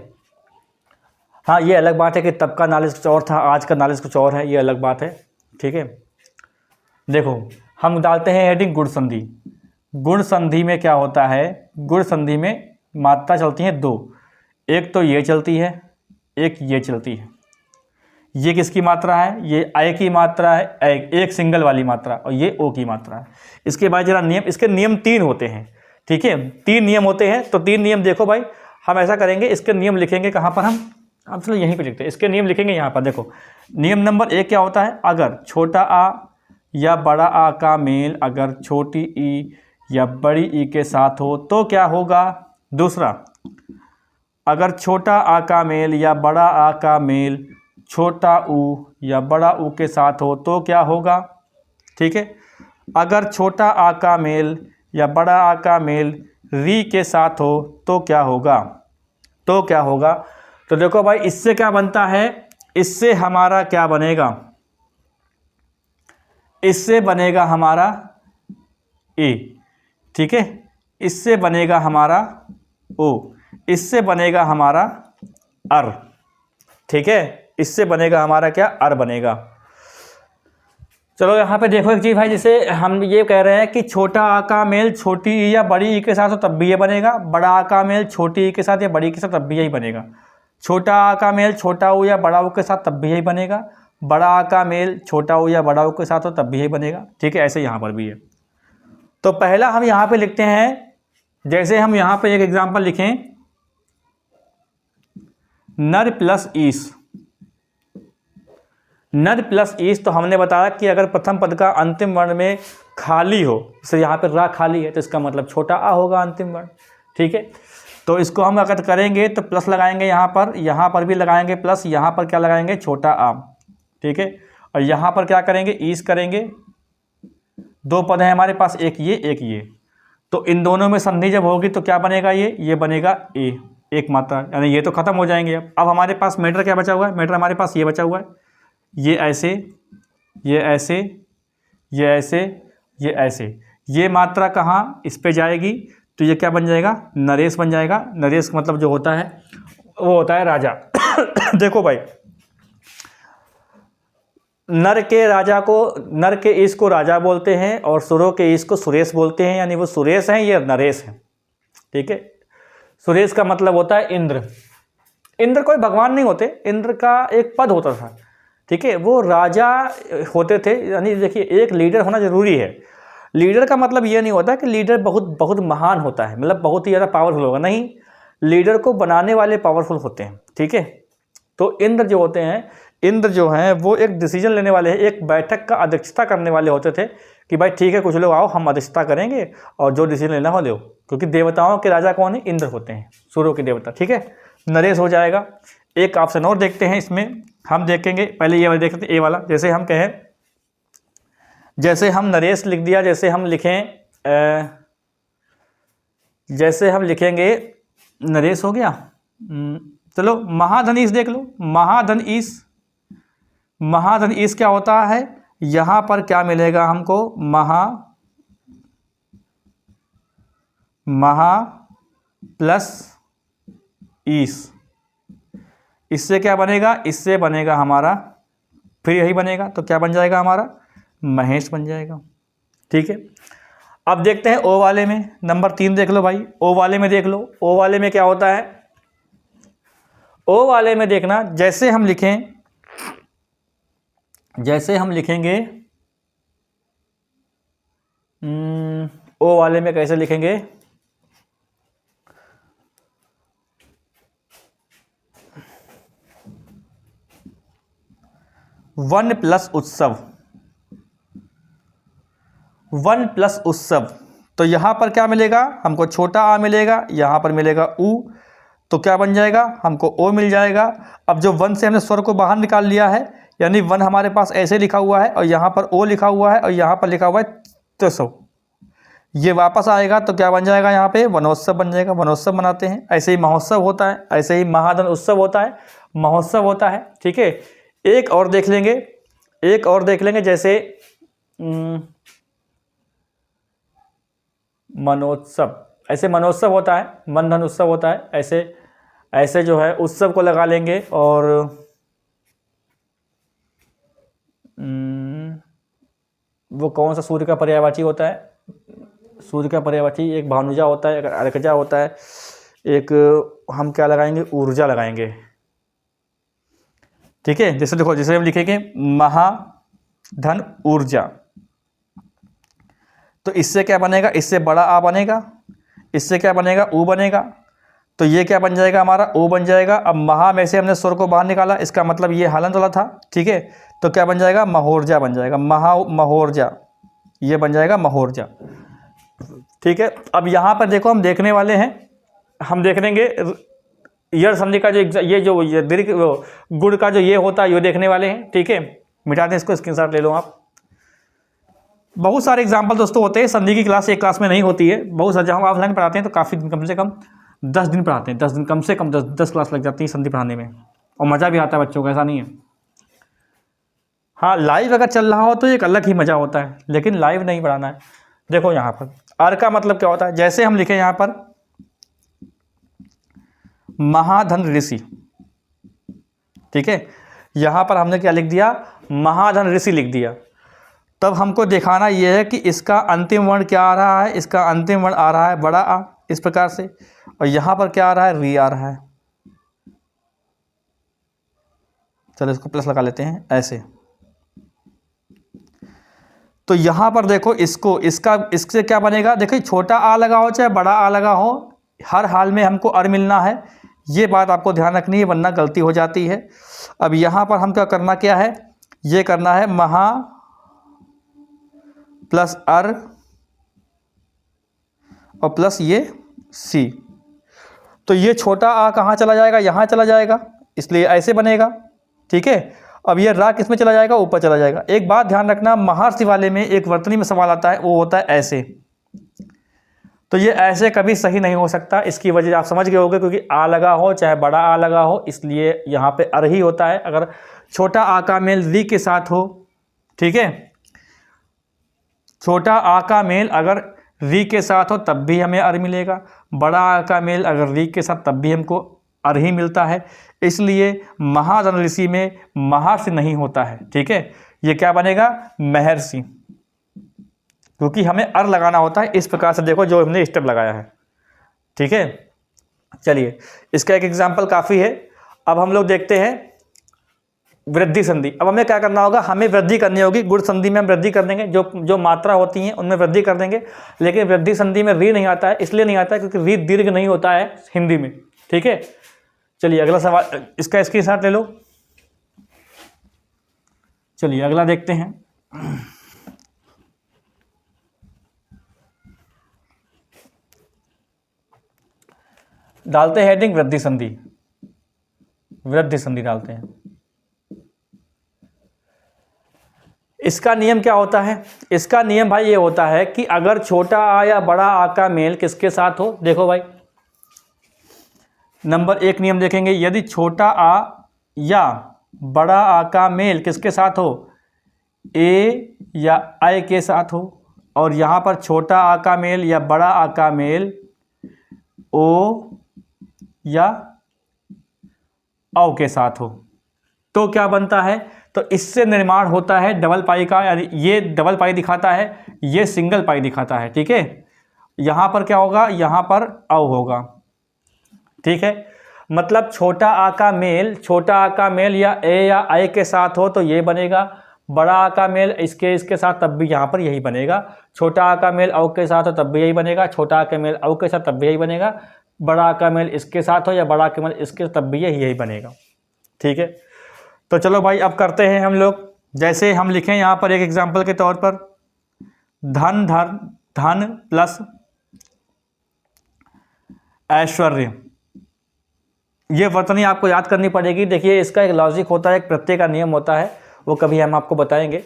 हाँ ये अलग बात है कि तब का नॉलेज कुछ और था, आज का नॉलेज कुछ और है, ये अलग बात है, ठीक है। देखो हम डालते हैं हेडिंग गुण संधि। गुण संधि में क्या होता है, गुण संधि में मात्रा चलती हैं 2, एक तो ये चलती है, एक ये चलती है। ये किसकी मात्रा है, ये ए की मात्रा है, एक सिंगल वाली मात्रा, और ये ओ की मात्रा है। इसके बाद जरा नियम, इसके नियम 3 होते हैं, ठीक है, 3 नियम होते हैं। तो 3 नियम देखो भाई, हम ऐसा करेंगे, इसके नियम लिखेंगे कहाँ पर, हम अब चलो यहीं पे लिखते हैं, इसके नियम लिखेंगे यहाँ पर। देखो नियम नंबर 1 क्या होता है, अगर छोटा आ या बड़ा आ का मेल अगर छोटी ई या बड़ी ई के साथ हो तो क्या होगा। दूसरा, अगर छोटा आ का मेल या बड़ा आ का मेल छोटा ऊ या बड़ा ऊ के साथ हो तो क्या होगा, ठीक है। अगर छोटा आ का मेल या बड़ा आ का मेल री के साथ हो तो क्या होगा, तो क्या होगा। तो देखो भाई इससे क्या बनता है, इससे हमारा क्या बनेगा, इससे बनेगा हमारा ए, ठीक है, इससे बनेगा हमारा ओ, इससे बनेगा हमारा अर, ठीक है, इससे बनेगा हमारा क्या, अर बनेगा। चलो यहाँ पे देखो एक चीज़ भाई, जैसे हम ये कह रहे हैं कि छोटा आ का मेल छोटी ई या बड़ी ई के साथ हो तब भी ये बनेगा, बड़ा आ का मेल छोटी ई के साथ या बड़ी के साथ तब भी यही बनेगा, छोटा आ का मेल छोटा ऊ या बड़ा ऊ के साथ तब भी यही बनेगा, बड़ा आ का मेल छोटा ऊ या बड़ा ऊ के साथ हो तब भी यही बनेगा, ठीक है। ऐसे यहाँ पर भी है। तो पहला हम यहाँ पे लिखते हैं, जैसे हम यहाँ पे एक एग्जांपल लिखें, नर प्लस ईस, नर प्लस ईस। तो हमने बताया कि अगर प्रथम पद का अंतिम वर्ण में खाली हो, जैसे यहाँ पे रा खाली है तो इसका मतलब छोटा आ होगा अंतिम वर्ण, ठीक है। तो इसको हम अगर करेंगे तो प्लस लगाएंगे यहाँ पर भी लगाएंगे प्लस, यहाँ पर क्या लगाएंगे, छोटा आ, ठीक है। और यहाँ पर क्या करेंगे, ईस करेंगे, 2 पद हैं हमारे पास, एक ये, तो इन दोनों में संधि जब होगी तो क्या बनेगा, ये बनेगा ए, एक मात्रा, यानी ये तो खत्म हो जाएंगे। अब हमारे पास मैटर क्या बचा हुआ है, मैटर हमारे पास ये बचा हुआ है, ये ऐसे, ये ऐसे, ये ऐसे, ये ऐसे, ये मात्रा कहाँ, इस पे जाएगी तो ये क्या बन जाएगा, नरेश बन जाएगा। नरेश मतलब जो होता है वो होता है राजा। देखो भाई नर के राजा को, नर के ईश को राजा बोलते हैं और सुरों के ईश को सुरेश बोलते हैं, यानी वो सुरेश हैं, ये नरेश हैं, ठीक है। सुरेश का मतलब होता है इंद्र। इंद्र कोई भगवान नहीं होते, इंद्र का एक पद होता था, ठीक है, वो राजा होते थे। यानी देखिए एक लीडर होना जरूरी है। लीडर का मतलब ये नहीं होता कि लीडर बहुत बहुत महान होता है, मतलब बहुत ही ज़्यादा पावरफुल होगा, नहीं, लीडर को बनाने वाले पावरफुल होते हैं, ठीक है। तो इंद्र जो होते हैं, इंद्र जो हैं वो एक डिसीजन लेने वाले हैं, एक बैठक का अध्यक्षता करने वाले होते थे कि भाई ठीक है कुछ लोग आओ हम अध्यक्षता करेंगे और जो डिसीजन लेना हो लो, क्योंकि देवताओं के राजा कौन है, इंद्र होते हैं, सूर्यों के देवता, ठीक है। नरेश हो जाएगा। एक ऑप्शन और देखते हैं इसमें, हम देखेंगे पहले ये वाला देख लेते हैं, ए वाला। जैसे हम कहें, जैसे हम नरेश लिख दिया, जैसे हम लिखें जैसे हम लिखेंगे नरेश हो गया, चलो महाधन ईश देख लो, महाधन ईश महाधन ईश क्या होता है, यहाँ पर क्या मिलेगा हमको, महा प्लस ईश, इससे क्या बनेगा, इससे बनेगा हमारा, फिर यही बनेगा तो क्या बन जाएगा हमारा, महेश बन जाएगा। ठीक है, अब देखते हैं ओ वाले में, नंबर 3 देख लो भाई, ओ वाले में देख लो, ओ वाले में क्या होता है, ओ वाले में देखना, जैसे हम लिखेंगे ओ वाले में कैसे लिखेंगे, वन प्लस उत्सव, तो यहां पर क्या मिलेगा हमको, छोटा आ मिलेगा, यहां पर मिलेगा ऊ, तो क्या बन जाएगा हमको ओ मिल जाएगा। अब जो वन से हमने स्वर को बाहर निकाल लिया है, यानी वन हमारे पास ऐसे लिखा हुआ है और यहाँ पर ओ लिखा हुआ है और यहाँ पर लिखा हुआ है त्सव, ये वापस आएगा तो क्या बन जाएगा, यहाँ पे वनोत्सव बन जाएगा, वनोत्सव मनाते हैं। ऐसे ही महोत्सव होता है, ऐसे ही महाधन उत्सव होता है, महोत्सव होता है। ठीक है, एक और देख लेंगे, जैसे मनोत्सव, ऐसे मनोत्सव होता है, मन धन उत्सव होता है, ऐसे जो है उत्सव को लगा लेंगे। और वो कौन सा सूर्य का पर्यायवाची होता है, सूर्य का पर्यायवाची एक भानुजा होता है, एक अर्कजा होता है, एक हम क्या लगाएंगे, ऊर्जा लगाएंगे। ठीक है, जैसे देखो, जैसे हम लिखेंगे महाधन ऊर्जा, तो इससे क्या बनेगा, इससे बड़ा आ बनेगा, इससे क्या बनेगा, ऊ बनेगा, तो ये क्या बन जाएगा हमारा, ओ बन जाएगा। अब महा में से हमने स्वर को बाहर निकाला, इसका मतलब ये हलन वाला था। ठीक है, तो क्या बन जाएगा, महोर्जा बन जाएगा, महोर्जा, ये बन जाएगा महोर्जा। ठीक है, अब यहाँ पर देखो, हम देखने वाले हैं, हम देख लेंगे यर संधि का ये दीर्घ गुड़ का जो ये होता है, ये देखने वाले हैं। ठीक है, मिटा दें इसको, स्क्रीनशॉट ले लो आप। बहुत सारे एग्जाम्पल दोस्तों होते हैं, संधि की क्लास एक क्लास में नहीं होती है, बहुत सारे, जब हम ऑफलाइन पढ़ाते हैं तो काफ़ी दिन, कम से कम 10 दिन पढ़ाते हैं, 10 दिन कम से कम 10 क्लास लग जाती है संधि पढ़ाने में, और मज़ा भी आता है बच्चों को, ऐसा नहीं है। हाँ, लाइव अगर चल रहा हो तो एक अलग ही मज़ा होता है, लेकिन लाइव नहीं पढ़ाना है। देखो यहाँ पर अर का मतलब क्या होता है, जैसे हम लिखें यहाँ पर महाधन ऋषि। ठीक है, यहाँ पर हमने क्या लिख दिया, महाधन ऋषि लिख दिया। तब हमको दिखाना यह है कि इसका अंतिम वर्ण क्या आ रहा है, इसका अंतिम वर्ण आ रहा है बड़ा आ, इस प्रकार से, और यहाँ पर क्या आ रहा है, री आ रहा है। चलो इसको प्लस लगा लेते हैं ऐसे। तो यहाँ पर देखो, इससे क्या बनेगा, देखो छोटा आ लगा हो चाहे बड़ा आ लगा हो, हर हाल में हमको अर मिलना है, ये बात आपको ध्यान रखनी है, वरना गलती हो जाती है। अब यहाँ पर हम क्या है, ये करना है महा प्लस अर और प्लस ये सी, तो ये छोटा आ कहाँ चला जाएगा, यहाँ चला जाएगा, इसलिए ऐसे बनेगा। ठीक है, अब ये रा किस में चला जाएगा, ऊपर चला जाएगा। एक बात ध्यान रखना, महर्षि वाले में एक वर्तनी में सवाल आता है, वो होता है ऐसे, तो ये ऐसे कभी सही नहीं हो सकता। इसकी वजह आप समझ गए होंगे, क्योंकि आ लगा हो चाहे बड़ा आ लगा हो, इसलिए यहाँ पे अर ही होता है। अगर छोटा आ का मेल री के साथ हो, ठीक है, छोटा आ का मेल अगर री के साथ हो तब भी हमें अर मिलेगा, बड़ा आ का मेल अगर री के साथ तब भी हमको अर ही मिलता है। इसलिए महाधन ऋषि में महर्षि नहीं होता है। ठीक है, ये क्या बनेगा, महर्षि, क्योंकि हमें अर लगाना होता है। इस प्रकार से देखो जो हमने स्टेप लगाया है। ठीक है, चलिए इसका एक एग्जाम्पल काफ़ी है। अब हम लोग देखते हैं वृद्धि संधि। अब हमें क्या करना होगा, हमें वृद्धि करनी होगी। गुण संधि में हम वृद्धि कर देंगे, जो मात्रा होती हैं उनमें वृद्धि कर देंगे, लेकिन वृद्धि संधि में री नहीं आता है। इसलिए नहीं आता है क्योंकि री दीर्घ नहीं होता है हिंदी में। ठीक है, चलिए अगला सवाल, इसका स्क्रीनशॉट ले लो। चलिए अगला देखते हैं। डालते हैं हेडिंग वृद्धि संधि, वृद्धि संधि डालते हैं। इसका नियम क्या होता है, इसका नियम भाई ये होता है कि अगर छोटा आ या बड़ा आ का मेल किसके साथ हो, देखो भाई नंबर 1 नियम देखेंगे, यदि छोटा आ या बड़ा आ का मेल किसके साथ हो, ए या आई के साथ हो, और यहाँ पर छोटा आ का मेल या बड़ा आ का मेल ओ या औ के साथ हो। तो क्या बनता है, तो इससे निर्माण होता है डबल पाई का, यानी ये डबल पाई दिखाता है, ये सिंगल पाई दिखाता है। ठीक है, यहाँ पर क्या होगा, यहाँ पर औ होगा। ठीक है, मतलब छोटा आ का मेल या ए या आई के साथ हो तो ये बनेगा, बड़ा आ का मेल इसके साथ तब भी यहाँ पर यही बनेगा, छोटा आ का मेल औ के साथ हो तब भी यही बनेगा, छोटा आ का मेल औ के साथ तब भी यही बनेगा, बड़ा आ का मेल इसके साथ हो या बड़ा आ का मेल इसके तब भी यही बनेगा। ठीक है, तो चलो भाई अब करते हैं हम लोग। जैसे हम लिखें यहाँ पर एक एग्जाम्पल के तौर पर, धन धन धन प्लस ऐश्वर्य, ये वर्तनी आपको याद करनी पड़ेगी। देखिए इसका एक लॉजिक होता है, एक प्रत्यय का नियम होता है, वो कभी हम आपको बताएंगे।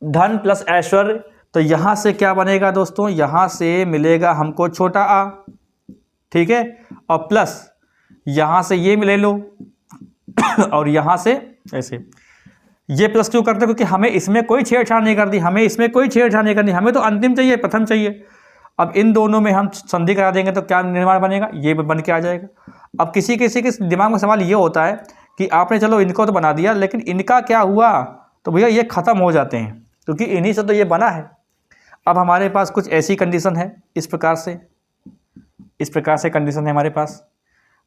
धन प्लस ऐश्वर्य, तो यहाँ से क्या बनेगा दोस्तों, यहाँ से मिलेगा हमको छोटा आ, ठीक है, और प्लस यहाँ से ये ले लो और यहाँ से ऐसे। ये प्लस क्यों करते हैं, क्योंकि हमें इसमें कोई छेड़छाड़ नहीं करनी, हमें तो अंतिम चाहिए, प्रथम चाहिए। अब इन दोनों में हम संधि करा देंगे तो क्या निर्माण बनेगा, ये बन के आ जाएगा। अब किसी किसी के दिमाग में सवाल ये होता है कि आपने चलो इनको तो बना दिया, लेकिन इनका क्या हुआ, तो भैया ये ख़त्म हो जाते हैं, क्योंकि इन्हीं से तो ये बना है। अब हमारे पास कुछ ऐसी कंडीशन है, इस प्रकार से कंडीशन है हमारे पास।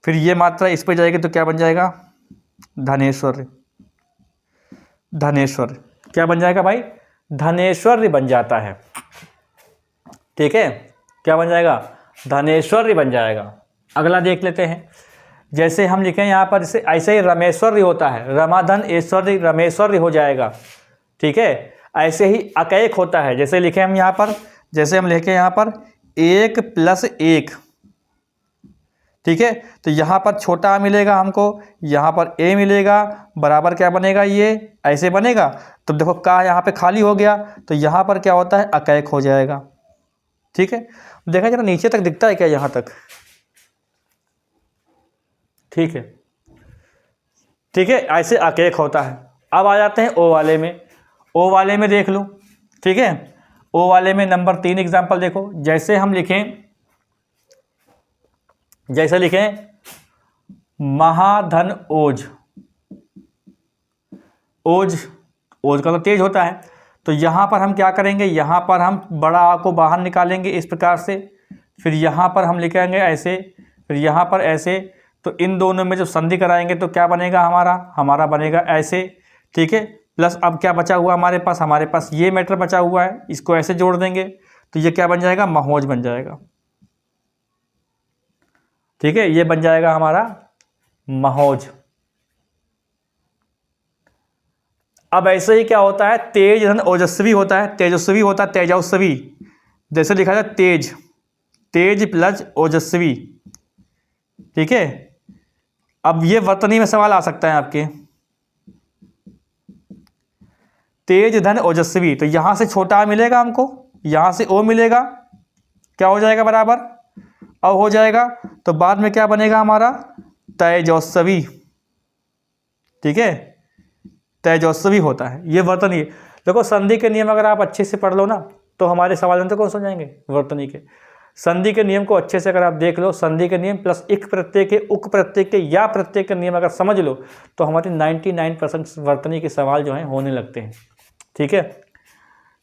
फिर ये मात्रा इस पर जाएगी तो क्या बन जाएगा, धनेश्वर्य। क्या बन जाएगा भाई, धनेश्वर्य बन जाता है। ठीक है, क्या बन जाएगा, धनेश्वर्य बन जाएगा। अगला देख लेते हैं। जैसे हम लिखें यहाँ पर, ऐसे ही रमेश्वर्य होता है, रमाधन ऐश्वर्य रमेश्वर्य हो जाएगा। ठीक है, ऐसे ही अकैक होता है। जैसे लिखें हम यहाँ पर, जैसे हम लिखें यहाँ पर 1 + 1, ठीक है, तो यहाँ पर छोटा आ मिलेगा हमको, यहाँ पर ए मिलेगा, बराबर क्या बनेगा, ये ऐसे बनेगा। तो देखो का यहाँ पे खाली हो गया, तो यहाँ पर क्या होता है, अकैक हो जाएगा। ठीक है, देखा जरा नीचे तक दिखता है क्या, यहाँ तक, ठीक है, ऐसे अकैक होता है। अब आ जाते हैं ओ वाले में। ओ वाले में देख लो, ठीक है, ओ वाले में नंबर 3 एग्जाम्पल देखो। जैसे हम लिखें, महाधन ओज का तो तेज होता है, तो यहाँ पर हम क्या करेंगे, यहाँ पर हम बड़ा आ को बाहर निकालेंगे इस प्रकार से, फिर यहाँ पर हम लिखेंगे ऐसे, फिर यहाँ पर ऐसे। तो इन दोनों में जब संधि कराएंगे तो क्या बनेगा, हमारा बनेगा ऐसे। ठीक है, प्लस अब क्या बचा हुआ हमारे पास ये मैटर बचा हुआ है, इसको ऐसे जोड़ देंगे तो ये क्या बन जाएगा, महोज बन जाएगा। ठीक है, ये बन जाएगा हमारा महोज। अब ऐसे ही क्या होता है, तेज धन ओजस्वी होता है, तेजस्वी। जैसे लिखा जाए तेज प्लस ओजस्वी। ठीक है, अब ये वर्तनी में सवाल आ सकता है आपके, तेज धन ओजस्वी, तो यहां से छोटा मिलेगा हमको, यहां से ओ मिलेगा, क्या हो जाएगा, बराबर औ हो जाएगा। तो बाद में क्या बनेगा हमारा, तेजस्वी। ठीक है, तेजस्वी होता है, ये वर्तनी। देखो संधि के नियम अगर आप अच्छे से पढ़ लो ना, तो हमारे सवाल में तो कौन समझ जाएंगे, वर्तनी के। संधि के नियम को अच्छे से अगर आप देख लो, संधि के नियम प्लस इक प्रत्यय के, उक प्रत्यय के या प्रत्यय के नियम अगर समझ लो, तो हमारे 99% वर्तनी के सवाल जो हैं होने लगते हैं। ठीक है,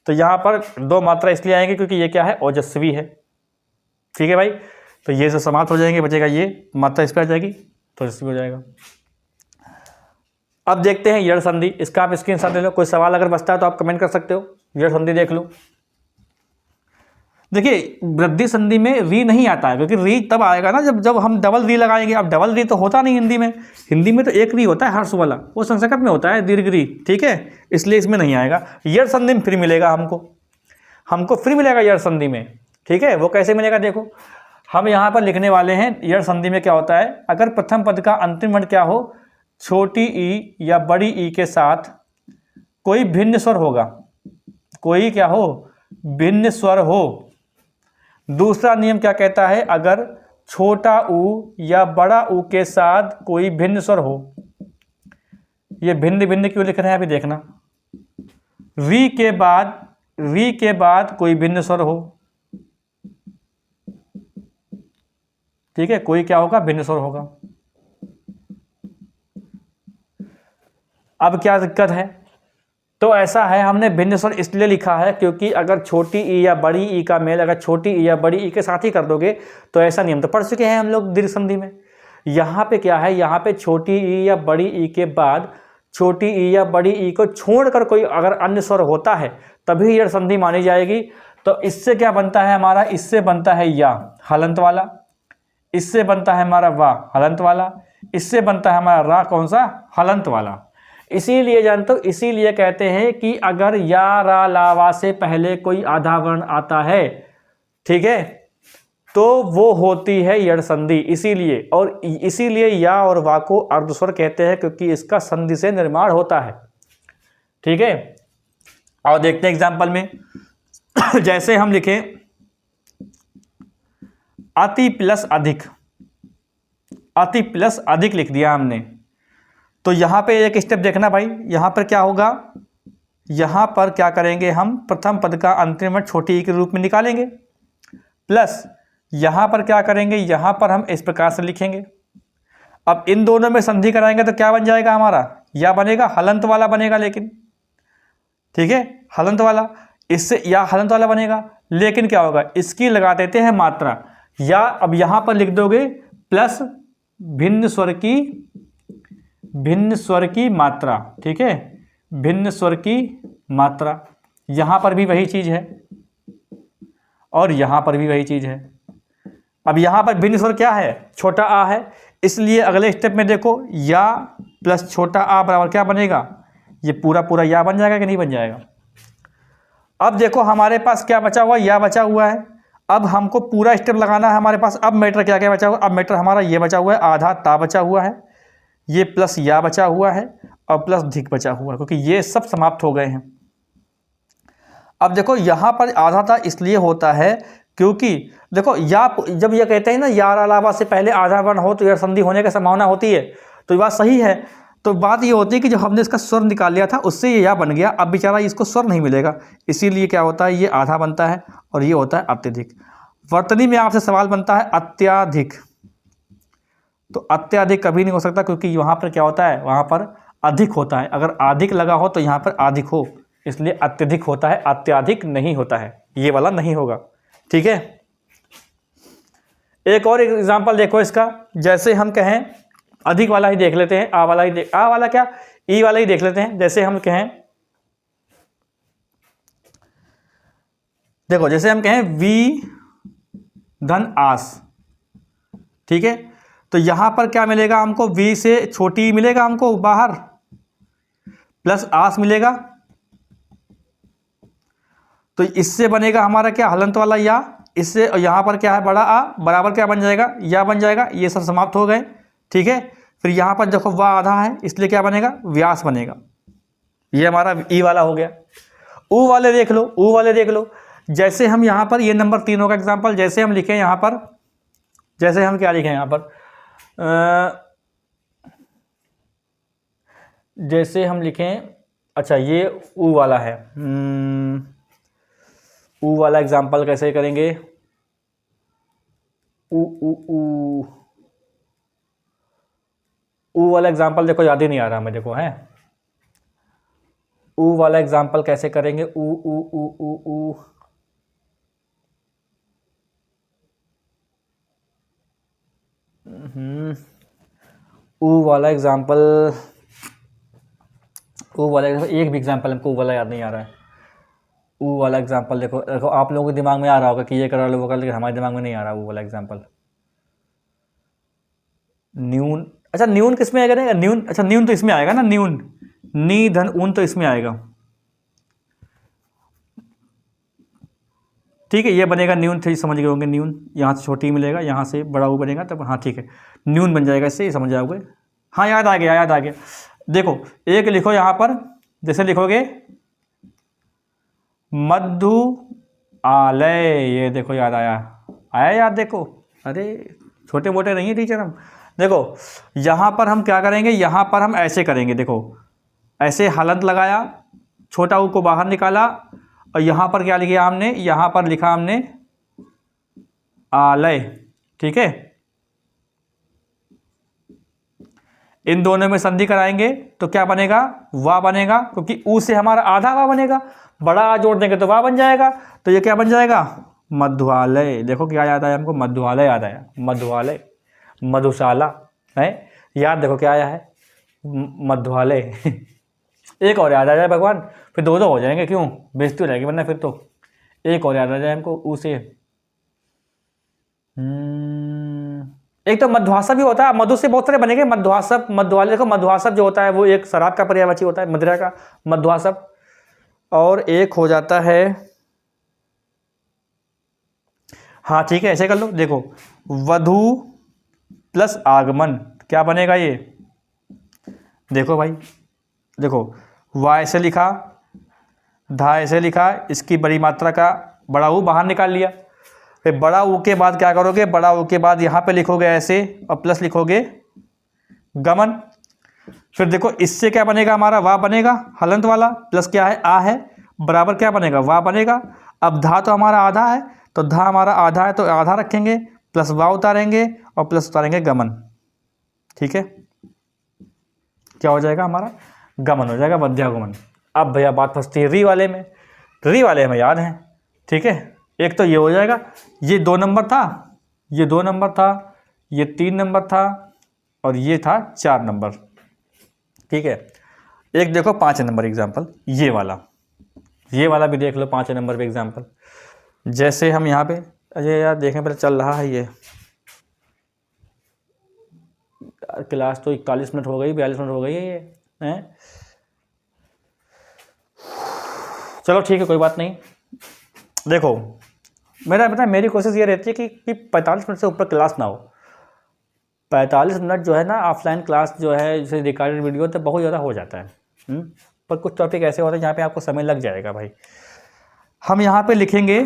तो यहाँ पर 2 मात्रा इसलिए आएंगे क्योंकि ये क्या है, ओजस्वी है। ठीक है भाई, तो ये सब समाप्त हो जाएंगे, बचेगा ये मात्रा इस पर आ जाएगी तो ओजस्वी हो जाएगा। अब देखते हैं यड़ संधि, इसका आप स्क्रीनशॉट ले लो, कोई सवाल अगर बचता है तो आप कमेंट कर सकते हो। यड़ संधि देख लो। देखिए वृद्धि संधि में री नहीं आता है, क्योंकि री तब आएगा ना जब हम डबल री लगाएंगे। अब डबल री तो होता नहीं हिंदी में तो एक री होता है हर्ष वाला, वो संस्कृत में होता है दीर्घ री। ठीक है, इसलिए इसमें नहीं आएगा। यड़ संधि में फिर मिलेगा हमको फिर मिलेगा यड़ संधि में। ठीक है, वो कैसे मिलेगा, देखो हम यहाँ पर लिखने वाले हैं। यड़ संधि में क्या होता है, अगर प्रथम पद का अंतिम वर्ण क्या हो, छोटी ई या बड़ी ई के साथ कोई भिन्न स्वर होगा, कोई क्या हो, भिन्न स्वर हो। दूसरा नियम क्या कहता है, अगर छोटा ऊ या बड़ा ऊ के साथ कोई भिन्न स्वर हो, ये भिन्न भिन्न क्यों लिख रहे हैं अभी देखना। वी के बाद कोई भिन्न स्वर हो, ठीक है, कोई क्या होगा, भिन्न स्वर होगा। अब क्या दिक्कत है, तो ऐसा है, हमने भिन्न स्वर इसलिए लिखा है क्योंकि अगर छोटी ई या बड़ी ई का मेल अगर छोटी ई या बड़ी ई के साथ ही कर दोगे तो ऐसा नियम तो पढ़ चुके हैं हम लोग दीर्घ संधि में। यहाँ पे क्या है, यहाँ पे छोटी ई या बड़ी ई के बाद छोटी ई या बड़ी ई को छोड़कर कोई अगर अन्य स्वर होता है तभी यह संधि मानी जाएगी। तो इससे क्या बनता है हमारा, इससे बनता है या हलंत वाला, इससे बनता है हमारा वा हलंत वाला, इससे बनता है हमारा रा कौन सा, हलंत वाला। इसीलिए जानते हो, इसीलिए कहते हैं कि अगर या रा ला वा से पहले कोई आधा वर्ण आता है, ठीक है, तो वो होती है यड़ संधि। इसीलिए, और इसीलिए या और वा को अर्धस्वर कहते हैं क्योंकि इसका संधि से निर्माण होता है, ठीक है। और देखते हैं एग्जाम्पल में जैसे हम लिखें अति प्लस अधिक, अति प्लस अधिक लिख दिया हमने, तो यहां पे एक स्टेप देखना भाई, यहां पर क्या होगा, यहां पर क्या करेंगे हम, प्रथम पद का अंतिम वर्ण छोटी ई के रूप में निकालेंगे, प्लस यहां पर क्या करेंगे, यहां पर हम इस प्रकार से लिखेंगे। अब इन दोनों में संधि कराएंगे तो क्या बन जाएगा हमारा, या बनेगा, हलंत वाला बनेगा, लेकिन ठीक है, हलंत वाला, इससे या हलंत वाला बनेगा, लेकिन क्या होगा, इसकी लगा देते हैं मात्रा, या अब यहां पर लिख दोगे प्लस भिन्न स्वर की मात्रा, ठीक है, भिन्न स्वर की मात्रा। यहां पर भी वही चीज है और यहां पर भी वही चीज है। अब यहां पर भिन्न स्वर क्या है, छोटा आ है, इसलिए अगले स्टेप में देखो या प्लस छोटा आ बराबर क्या बनेगा, ये पूरा पूरा या बन जाएगा कि नहीं बन जाएगा। अब देखो हमारे पास क्या बचा हुआ, या बचा हुआ है। अब हमको पूरा स्टेप लगाना है हमारे पास। अब मैटर क्या क्या बचा हुआ, अब मैटर हमारा ये बचा हुआ है, आधा ता बचा हुआ है, ये प्लस या बचा हुआ है और प्लस धिक बचा हुआ है, क्योंकि ये सब समाप्त हो गए हैं। अब देखो यहाँ पर आधा ता इसलिए होता है क्योंकि देखो या जब ये कहते हैं ना यार अलावा से पहले आधा वर्ण हो तो यह संधि होने की संभावना होती है, तो ये बात सही है। तो बात ये होती है कि जब हमने इसका स्वर निकाल लिया था उससे ये या बन गया, अब बेचारा इसको स्वर नहीं मिलेगा, इसीलिए क्या होता है, ये आधा बनता है और ये होता है अत्यधिक। वर्तनी में आपसे सवाल बनता है अत्याधिक, तो अत्याधिक कभी नहीं हो सकता क्योंकि वहाँ पर क्या होता है, वहाँ पर अधिक होता है। अगर अधिक लगा हो तो यहाँ पर अधिक हो, इसलिए अत्यधिक होता है, अत्याधिक नहीं होता है, ये वाला नहीं होगा, ठीक है। एक और एग्जांपल देखो इसका, जैसे हम कहें अधिक वाला ही देख लेते हैं, आ वाला ही आ वाला क्या, ई वाला ही देख लेते हैं। जैसे हम कहें, देखो जैसे हम कहें वी धन आस, ठीक है, तो यहां पर क्या मिलेगा हमको, वी से छोटी मिलेगा हमको बाहर, प्लस आस मिलेगा, तो इससे बनेगा हमारा क्या, हलंत वाला या, इससे यहां पर क्या है, बड़ा आ बराबर क्या बन जाएगा, या बन जाएगा। ये सब समाप्त हो गए, ठीक है। फिर यहां पर देखो वाह आधा है, इसलिए क्या बनेगा, व्यास बनेगा। ये हमारा ई वाला हो गया। ऊ वाले देख लो, ऊ वाले देख लो। जैसे हम यहां पर, ये नंबर 3 का एग्जाम्पल, जैसे हम लिखें यहां पर, जैसे हम क्या लिखें यहां पर, जैसे हम लिखें, अच्छा ये ऊ वाला है, ऊ वाला एग्जाम्पल कैसे करेंगे, ऊ ऊ ऊ ऊ वाला एग्जाम्पल देखो याद ही नहीं आ रहा हमें, देखो है ऊ वाला एग्जाम्पल कैसे करेंगे, ऊ ऊ ऊ ऊ ऊ ऊ वाला एग्जाम्पल, ऊ वाला एक भी एग्जाम्पल हमको ऊ वाला याद नहीं आ रहा है। ऊ वाला एग्जाम्पल देखो, देखो आप लोगों के दिमाग में आ रहा होगा कि ये करा लो वो कर, लेकिन हमारे दिमाग में नहीं आ रहा ऊ वाला एग्जाम्पल। न्यून, अच्छा न्यून किस में आएगा, न्यून, अच्छा न्यून तो इसमें आएगा ना, न्यून, नी धन ऊन तो इसमें आएगा, ठीक है। ये बनेगा न्यून, थ्री समझ गए होंगे, न्यून यहाँ से छोटी मिलेगा, यहाँ से बड़ा ऊ बनेगा, तब हाँ ठीक है, न्यून बन जाएगा, इससे समझ जाओगे। हाँ याद आ गया, याद आ गया। देखो एक लिखो यहाँ पर, जैसे लिखोगे मधु आलय, ये देखो याद आया, आया याद, देखो अरे छोटे मोटे नहीं है टीचर हम। देखो यहाँ पर हम क्या करेंगे, यहाँ पर हम ऐसे करेंगे, देखो ऐसे हलंत लगाया, छोटा ऊ को बाहर निकाला और यहाँ पर क्या लिखा हमने, यहाँ पर लिखा हमने आलय। ठीक है, इन दोनों में संधि कराएंगे तो क्या बनेगा, वाह बनेगा, क्योंकि ऊ से हमारा आधा वाह बनेगा, बड़ा आ जोड़ देंगे तो वाह बन जाएगा। तो ये क्या बन जाएगा, मध्वालय। देखो क्या याद आया हमको, मध्वालय याद आया, मध्वालय, मधुशाला है याद, देखो क्या आया है, मध्वालय। एक और याद आ जाए भगवान, फिर दो दो हो जाएंगे, क्यों बेइज्जती हो जाएगी वरना फिर तो। एक और याद आ जाए हमको उसे, एक तो मध्वासा भी होता है, मधु से बहुत सारे बनेंगे, मध्वासप, मध्वालय को मध्वासप जो होता है वो एक शराब का पर्यायवाची होता है, मदिरा का मध्वासप। और एक हो जाता है, हाँ ठीक है ऐसे कर लो, देखो वधु प्लस आगमन क्या बनेगा ये, देखो भाई, देखो वाह ऐसे लिखा, धा ऐसे लिखा, इसकी बड़ी मात्रा का बड़ा ऊ बाहर निकाल लिया, फिर बड़ा ऊ के बाद क्या करोगे, बड़ा ऊ के बाद यहाँ पे लिखोगे ऐसे और प्लस लिखोगे गमन। फिर देखो इससे क्या बनेगा, हमारा वाह बनेगा हलंत वाला, प्लस क्या है आ है, बराबर क्या बनेगा वाह बनेगा। अब धा तो हमारा आधा है, तो धा हमारा आधा है तो आधा रखेंगे, प्लस वाह उतारेंगे और प्लस उतारेंगे गमन। ठीक है, क्या हो जाएगा हमारा, गमन हो जाएगा, मध्यागमन। अब भैया बात फंसती है री वाले में, री वाले हमें याद है। ठीक है, एक तो ये हो जाएगा, ये 2 नंबर था, ये 2 नंबर था, ये 3 नंबर था और ये था 4 नंबर। ठीक है, एक देखो 5 नंबर एग्जाम्पल, ये वाला भी देख लो 5 नंबर पे एग्जाम्पल। जैसे हम यहाँ पे, अजय यार देखें पहले चल रहा है ये, क्लास तो 41 मिनट हो गई, 42 मिनट हो गई है ये हैं? चलो ठीक है कोई बात नहीं। देखो मेरा पता है, मेरी कोशिश ये रहती है कि 45 मिनट से ऊपर क्लास ना हो। 45 मिनट जो है ना ऑफलाइन क्लास जो है, जैसे रिकॉर्डेड वीडियो, तो बहुत ज़्यादा हो जाता है। पर कुछ टॉपिक ऐसे होते हैं जहाँ पे आपको समय लग जाएगा भाई। हम यहाँ पे लिखेंगे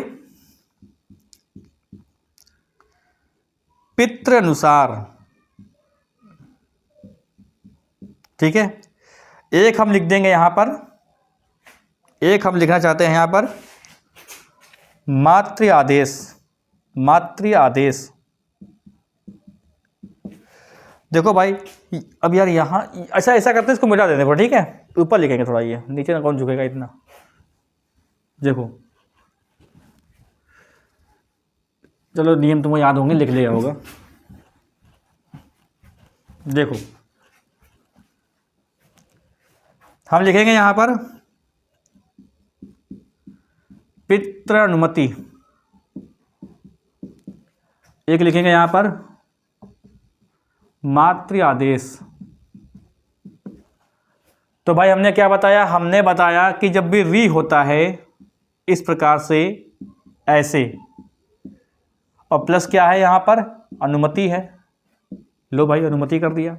पितृ अनुसार। ठीक है, एक हम लिख देंगे यहाँ पर, एक हम लिखना चाहते हैं यहाँ पर मातृ आदेश, मातृ आदेश। देखो भाई अब यार यहाँ ऐसा ऐसा करते हैं, इसको मिटा देने पर, ठीक है ऊपर लिखेंगे थोड़ा, ये नीचे ना कौन झुकेगा इतना। देखो चलो नियम तुम्हें याद होंगे, लिख लिया होगा। देखो हम लिखेंगे यहाँ पर पितृ अनुमति, एक लिखेंगे यहाँ पर मातृ आदेश। तो भाई हमने क्या बताया, हमने बताया कि जब भी री होता है इस प्रकार से ऐसे, और प्लस क्या है यहाँ पर अनुमति है, लो भाई अनुमति कर दिया,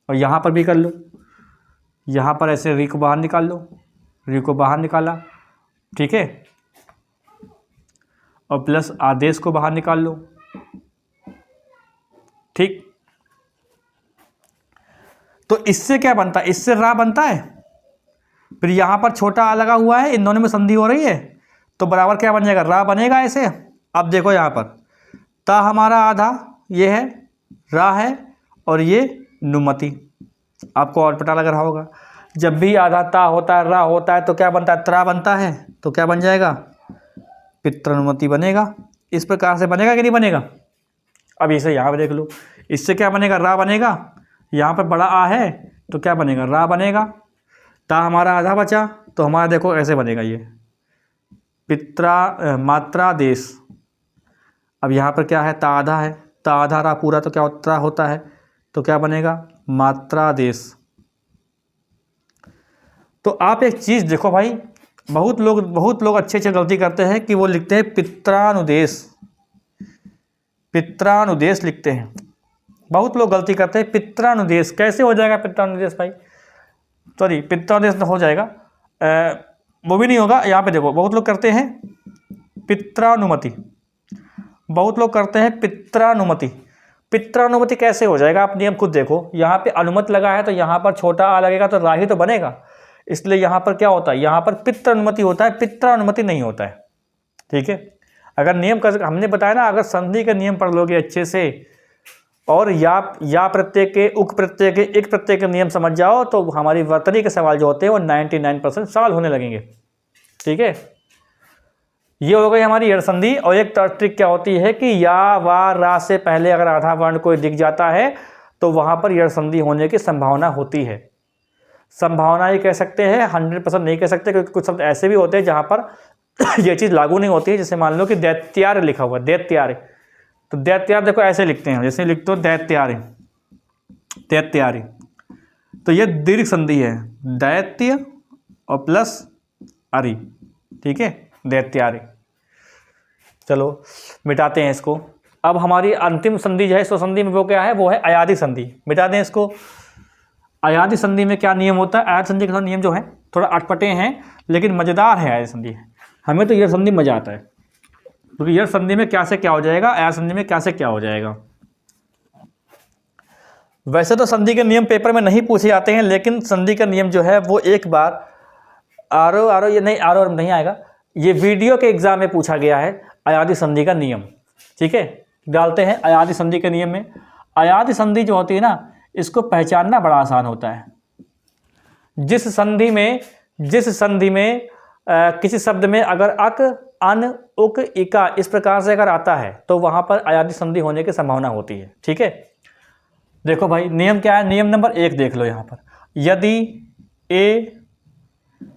और यहाँ पर भी कर लो, यहाँ पर ऐसे री को बाहर निकाल लो, री को बाहर निकाला, ठीक है, और प्लस आदेश को बाहर निकाल लो। ठीक, तो इससे क्या बनता है, इससे रा बनता है, फिर यहाँ पर छोटा आ लगा हुआ है, इन दोनों में संधि हो रही है, तो बराबर क्या बन जाएगा, रा बनेगा ऐसे। अब देखो यहाँ पर ता हमारा आधा ये है, रा है, और ये नुमति, आपको और पता लग रहा होगा, जब भी आधा ता होता है रा होता है तो क्या बनता है, त्रा बनता है, तो क्या बन जाएगा, पितृनुमति बनेगा। इस प्रकार से बनेगा कि नहीं बनेगा। अब इसे यहाँ पर देख लो, इससे क्या बनेगा, रा बनेगा, यहाँ पर बड़ा आ है तो क्या बनेगा, रा बनेगा, ता हमारा आधा बचा तो हमारा देखो ऐसे बनेगा ये मात्रादेश। अब यहाँ पर क्या है, ता आधा है, ता आधा रा पूरा तो क्या उत्तरा होता है, तो क्या बनेगा मात्रादेश। तो आप एक चीज़ देखो भाई, बहुत लोग अच्छे अच्छे गलती करते हैं कि वो लिखते हैं पित्रानुदेश, पित्रानुदेश लिखते हैं, बहुत लोग गलती करते हैं। पित्रानुदेश कैसे हो जाएगा, पित्रानुदेश भाई सॉरी पित्रानुदेश हो जाएगा, वो भी नहीं होगा। यहाँ पे देखो बहुत लोग करते हैं पित्रानुमति, बहुत लोग करते हैं पित्रानुमति, पित्रानुमति कैसे हो जाएगा, आप नियम खुद देखो। यहाँ पे अनुमति लगा है तो यहाँ पर छोटा आ लगेगा तो राही तो बनेगा, इसलिए यहाँ पर क्या होता है, यहाँ पर पित्रानुमति होता है, पित्रानुमति नहीं होता है। ठीक है, अगर नियम का हमने बताया ना, अगर संधि के नियम पढ़ लोगे अच्छे से और या प्रत्यय के, उक प्रत्यय के, एक प्रत्यय के नियम समझ जाओ तो हमारी वर्तनी के सवाल जो होते हैं वो 99% सवाल होने लगेंगे। ठीक है, ये हो गई हमारी यड़ संधि। और एक ट्रिक क्या होती है कि या वा रा से पहले अगर आधा वर्ण कोई दिख जाता है तो वहाँ पर यड़ संधि होने की संभावना होती है। संभावना ये कह सकते हैं, 100% नहीं कह सकते, क्योंकि कुछ शब्द ऐसे भी होते हैं जहाँ पर ये चीज़ लागू नहीं होती है। जैसे मान लो कि दैत्यार्य लिखा हुआ, दैत्यार्य, तो दैत्यार्य देखो ऐसे लिखते हैं, जैसे लिखते हो दैत्यार्य, दैत्यार्य, तो ये दीर्घ संधि है, दैत्य और प्लस अरि। ठीक है, दैत्यार्य। चलो मिटाते हैं इसको। अब हमारी अंतिम संधि जो है स्वसंधि में वो क्या है, वो है अयादि संधि। मिटा दें इसको। अयादि संधि में क्या नियम होता है, अयादि संधि का नियम जो है थोड़ा अटपटे हैं लेकिन मज़ेदार है। अयादि संधि हमें तो यड़ संधि मजा आता है, क्योंकि यड़ संधि में क्या से क्या हो जाएगा, अयादि संधि में क्या से क्या हो जाएगा। वैसे तो संधि के नियम पेपर में नहीं पूछे जाते हैं, लेकिन संधि का नियम जो है वो एक बार आरो ये नहीं, आरो नहीं आएगा, ये वीडियो के एग्जाम में पूछा गया है अयादि संधि का नियम। ठीक है, डालते हैं अयादि संधि के नियम में। अयादि संधि जो होती है ना, इसको पहचानना बड़ा आसान होता है। जिस संधि में किसी शब्द में अगर अक, अन, उक, इका इस प्रकार से अगर आता है तो वहाँ पर अयादि संधि होने की संभावना होती है। ठीक है, देखो भाई नियम क्या है, नियम नंबर 1 देख लो यहाँ पर। यदि ए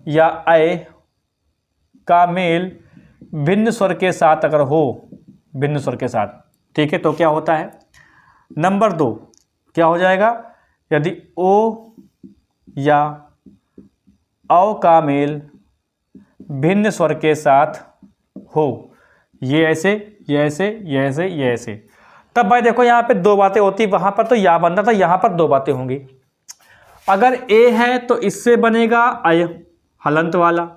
या ऐ का मेल भिन्न स्वर के साथ अगर हो, भिन्न स्वर के साथ, ठीक है, तो क्या होता है। नंबर 2 क्या हो जाएगा, यदि ओ या औ का मेल भिन्न स्वर के साथ हो, ये ऐसे, ये ऐसे, ये ऐसे, ये ऐसे, तब भाई देखो यहाँ पे 2 बातें होती, वहाँ पर तो या बनता था, यहाँ पर 2 बातें होंगी। अगर ए है तो इससे बनेगा अय, हलंत वाला,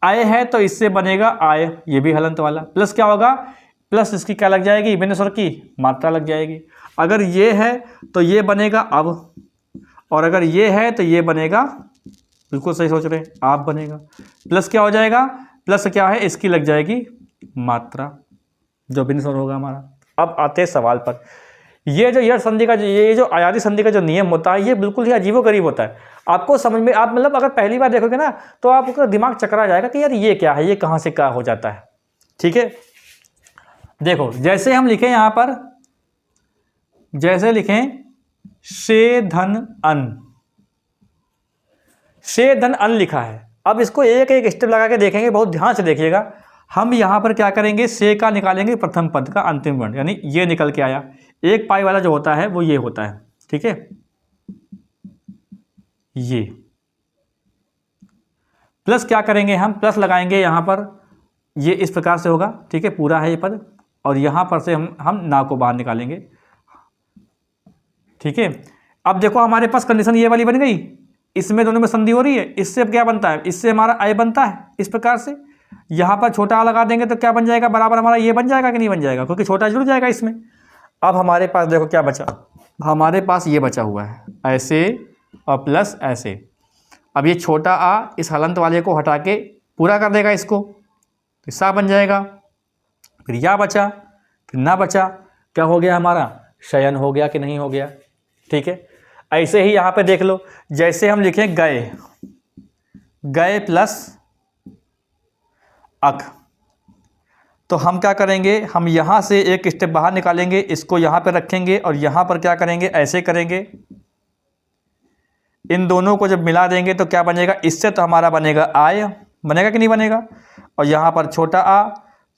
आय है तो इससे बनेगा आय, ये भी हलंत वाला, प्लस क्या होगा, प्लस इसकी क्या लग जाएगी, भिन्न स्वर की मात्रा लग जाएगी। अगर ये है तो ये बनेगा अब, और अगर ये है तो ये बनेगा, बिल्कुल सही सोच रहे हैं, आप बनेगा, प्लस क्या हो जाएगा, प्लस क्या है, इसकी लग जाएगी मात्रा, जो भिन्न स्वर होगा हमारा। अब आते हैं सवाल पर। ये जो यड़ संधि का, ये जो अयादि संधि का जो नियम होता है, ये बिल्कुल ही अजीबोगरीब होता है। आपको समझ में, आप मतलब अगर पहली बार देखोगे ना तो आपका दिमाग चकरा जाएगा कि यार ये क्या है, ये कहाँ से क्या हो जाता है। ठीक है, देखो जैसे हम लिखें यहाँ पर, जैसे लिखें से धन अन, से धन अन लिखा है। अब इसको एक एक स्टेप लगा के देखेंगे, बहुत ध्यान से देखिएगा। हम यहाँ पर क्या करेंगे, से का निकालेंगे प्रथम पद का अंतिम वर्ण, यानी ये निकल के आया। एक पाई वाला जो होता है वो ये होता है। ठीक है, ये प्लस क्या करेंगे, हम प्लस लगाएंगे यहाँ पर, ये इस प्रकार से होगा। ठीक है, पूरा है ये पद, और यहाँ पर से हम ना को बाहर निकालेंगे। ठीक है, अब देखो हमारे पास कंडीशन ये वाली बन गई, इसमें दोनों में संधि हो रही है, इससे अब क्या बनता है, इससे हमारा आय बनता है इस प्रकार से। यहाँ पर छोटा आ लगा देंगे तो क्या बन जाएगा, बराबर हमारा ये बन जाएगा कि नहीं बन जाएगा, क्योंकि छोटा जुड़ जाएगा इसमें। अब हमारे पास देखो क्या बचा, हमारे पास ये बचा हुआ है ऐसे और प्लस ऐसे। अब ये छोटा आ इस हलंत वाले को हटा के पूरा कर देगा इसको, तो सा बन जाएगा। फिर या बचा, फिर ना बचा, क्या हो गया हमारा, शयन हो गया कि नहीं हो गया। ठीक है, ऐसे ही यहाँ पे देख लो, जैसे हम लिखें गए, गए प्लस अक, तो हम क्या करेंगे, हम यहाँ से एक स्टेप बाहर निकालेंगे, इसको यहाँ पे रखेंगे और यहाँ पर क्या करेंगे, ऐसे करेंगे। इन दोनों को जब मिला देंगे तो क्या बनेगा, इससे तो हमारा बनेगा आय, बनेगा कि नहीं बनेगा। और यहाँ पर छोटा आ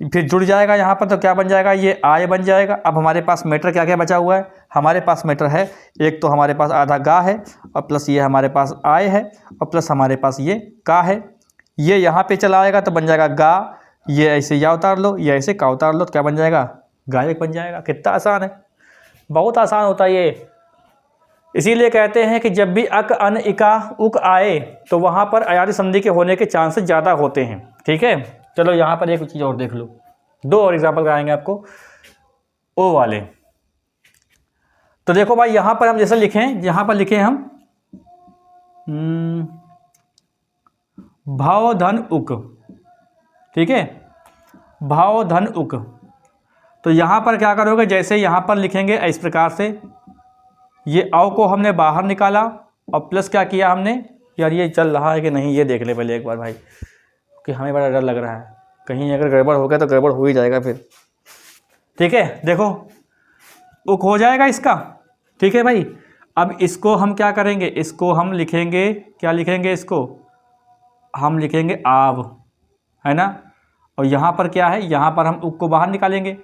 फिर जुड़ जाएगा यहाँ पर, तो क्या बन जाएगा, ये आय बन जाएगा। अब हमारे पास मैटर क्या क्या बचा हुआ है, हमारे पास मैटर है एक तो हमारे पास आधा गा है, और प्लस ये हमारे पास आय है, और प्लस हमारे पास ये का है। ये यहाँ पे चला आएगा तो बन जाएगा गा, ये ऐसे या उतार लो, ये ऐसे का उतार लो, तो क्या बन जाएगा, गायक बन जाएगा। कितना आसान है, बहुत आसान होता है ये। इसीलिए कहते हैं कि जब भी अक, अन, इका, उक आए तो वहाँ पर अयादि संधि के होने के चांसेस ज़्यादा होते हैं। ठीक है, चलो यहाँ पर एक चीज़ और देख लो, 2 और एग्जाम्पल कराएंगे आपको। ओ वाले, तो देखो भाई यहाँ पर हम जैसे लिखें, यहाँ पर लिखें हम भाव धन उक, ठीक है, भाव धन उक। तो यहाँ पर क्या करोगे, जैसे यहाँ पर लिखेंगे इस प्रकार से, ये औ को हमने बाहर निकाला और प्लस क्या किया हमने, यार ये चल रहा है कि नहीं ये देख ले पहले एक बार भाई, कि हमें बड़ा डर लग रहा है, कहीं अगर गड़बड़ हो गया तो गड़बड़ हो ही जाएगा फिर। ठीक है, देखो उक हो जाएगा इसका, ठीक है भाई। अब इसको हम क्या करेंगे, इसको हम लिखेंगे, क्या लिखेंगे, इसको हम लिखेंगे आव, है ना। और यहाँ पर क्या है, यहाँ पर हम उक को बाहर निकालेंगे।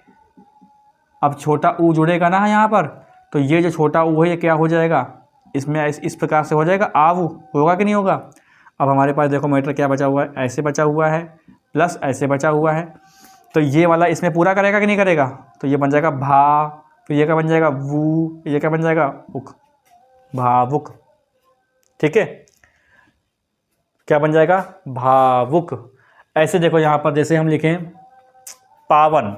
अब छोटा ऊ जुड़ेगा ना यहाँ पर, तो ये जो छोटा ऊ है ये क्या हो जाएगा, इसमें इस प्रकार से हो जाएगा आव, होगा कि नहीं होगा। अब हमारे पास देखो मैटर क्या बचा हुआ है, ऐसे बचा हुआ है प्लस ऐसे बचा हुआ है, तो ये वाला इसमें पूरा करेगा कि नहीं करेगा, तो ये बन जाएगा भा, फिर ये क्या बन जाएगा वू, ये क्या बन जाएगा उक, भावुक। ठीक है, क्या बन जाएगा, भावुक। ऐसे देखो यहाँ पर जैसे हम लिखें पावन,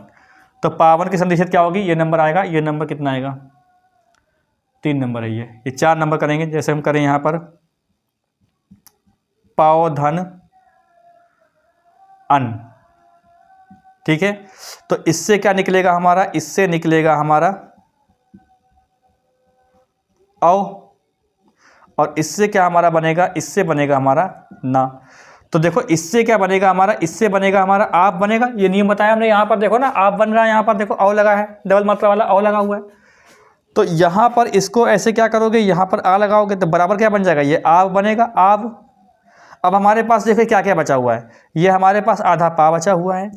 तो पावन की संधि क्या होगी, ये नंबर आएगा, ये नंबर कितना आएगा, 3 नंबर है ये 4 नंबर करेंगे। जैसे हम करें यहाँ पर पाव धन अन, ठीक है, तो इससे क्या निकलेगा हमारा, इससे निकलेगा हमारा औ, और इससे क्या हमारा बनेगा, इससे बनेगा हमारा ना। तो देखो इससे क्या बनेगा हमारा, इससे बनेगा हमारा आप बनेगा, ये नियम बताया हमने। यहाँ पर देखो ना आप बन रहा है, यहाँ पर देखो औ लगा है, डबल मात्रा वाला औ लगा हुआ है। तो यहाँ पर इसको ऐसे क्या करोगे, यहाँ पर आ लगाओगे तो बराबर क्या बन जाएगा, ये आव बनेगा, आव। अब हमारे पास देखिए क्या क्या बचा हुआ है, ये हमारे पास आधा पा बचा हुआ है,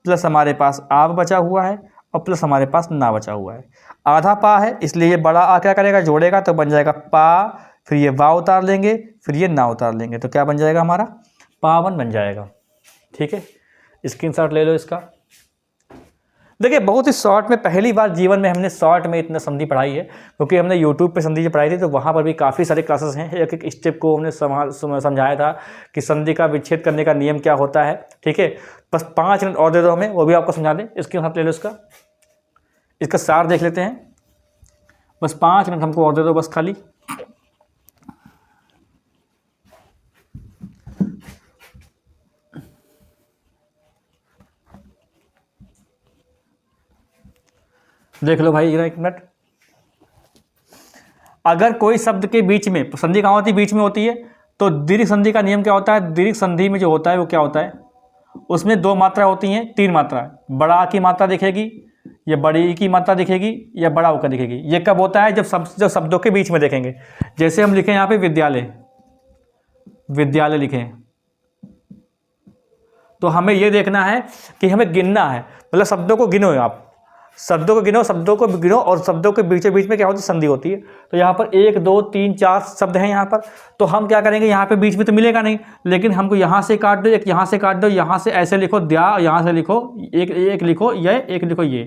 प्लस हमारे पास आव बचा हुआ है, और प्लस हमारे पास ना बचा हुआ है। आधा पा है इसलिए ये बड़ा आ क्या करेगा, जोड़ेगा, तो बन जाएगा पा, फिर ये वा उतार लेंगे, फिर ये ना उतार लेंगे, तो क्या बन जाएगा हमारा, पावन बन जाएगा। ठीक है, स्क्रीनशॉट ले लो इसका। देखिए बहुत ही शॉर्ट में, पहली बार जीवन में हमने शॉर्ट में इतना संधि पढ़ाई है, क्योंकि हमने यूट्यूब पे संधि पढ़ाई थी तो वहाँ पर भी काफ़ी सारे क्लासेस हैं, एक एक स्टेप को हमने समझाया था कि संधि का विच्छेद करने का नियम क्या होता है। ठीक है, बस 5 मिनट और दे दो हमें, वो भी आपको समझा दें। इसके साथ ले लो इसका सार देख लेते हैं, बस 5 मिनट हमको और दे दो बस खाली। देख लो भाई, एक मिनट। अगर कोई शब्द के बीच में संधि कहाँ होती है, बीच में होती है, तो दीर्घ संधि का नियम क्या होता है, दीर्घ संधि में जो होता है वो क्या होता है, उसमें 2 मात्रा होती हैं, 3 मात्रा, बड़ा आ की मात्रा दिखेगी, या बड़ी ई की मात्रा दिखेगी, या बड़ा ऊ का दिखेगी। ये कब होता है, जब शब्दों के बीच में देखेंगे। जैसे हम लिखें यहाँ पे विद्यालय, विद्यालय लिखें, तो हमें ये देखना है कि हमें गिनना है, मतलब शब्दों को गिनो, आप शब्दों को गिनो, शब्दों को गिनो, और शब्दों के बीच में क्या होती है, संधि होती है। तो यहाँ पर 1 2 3 4 शब्द हैं यहाँ पर, तो हम क्या करेंगे, यहाँ पे बीच में तो मिलेगा नहीं, लेकिन हमको यहाँ से काट दो, एक यहाँ से काट दो, यहाँ से ऐसे लिखो द्या, यहाँ से लिखो एक लिखो ये, एक लिखो ये।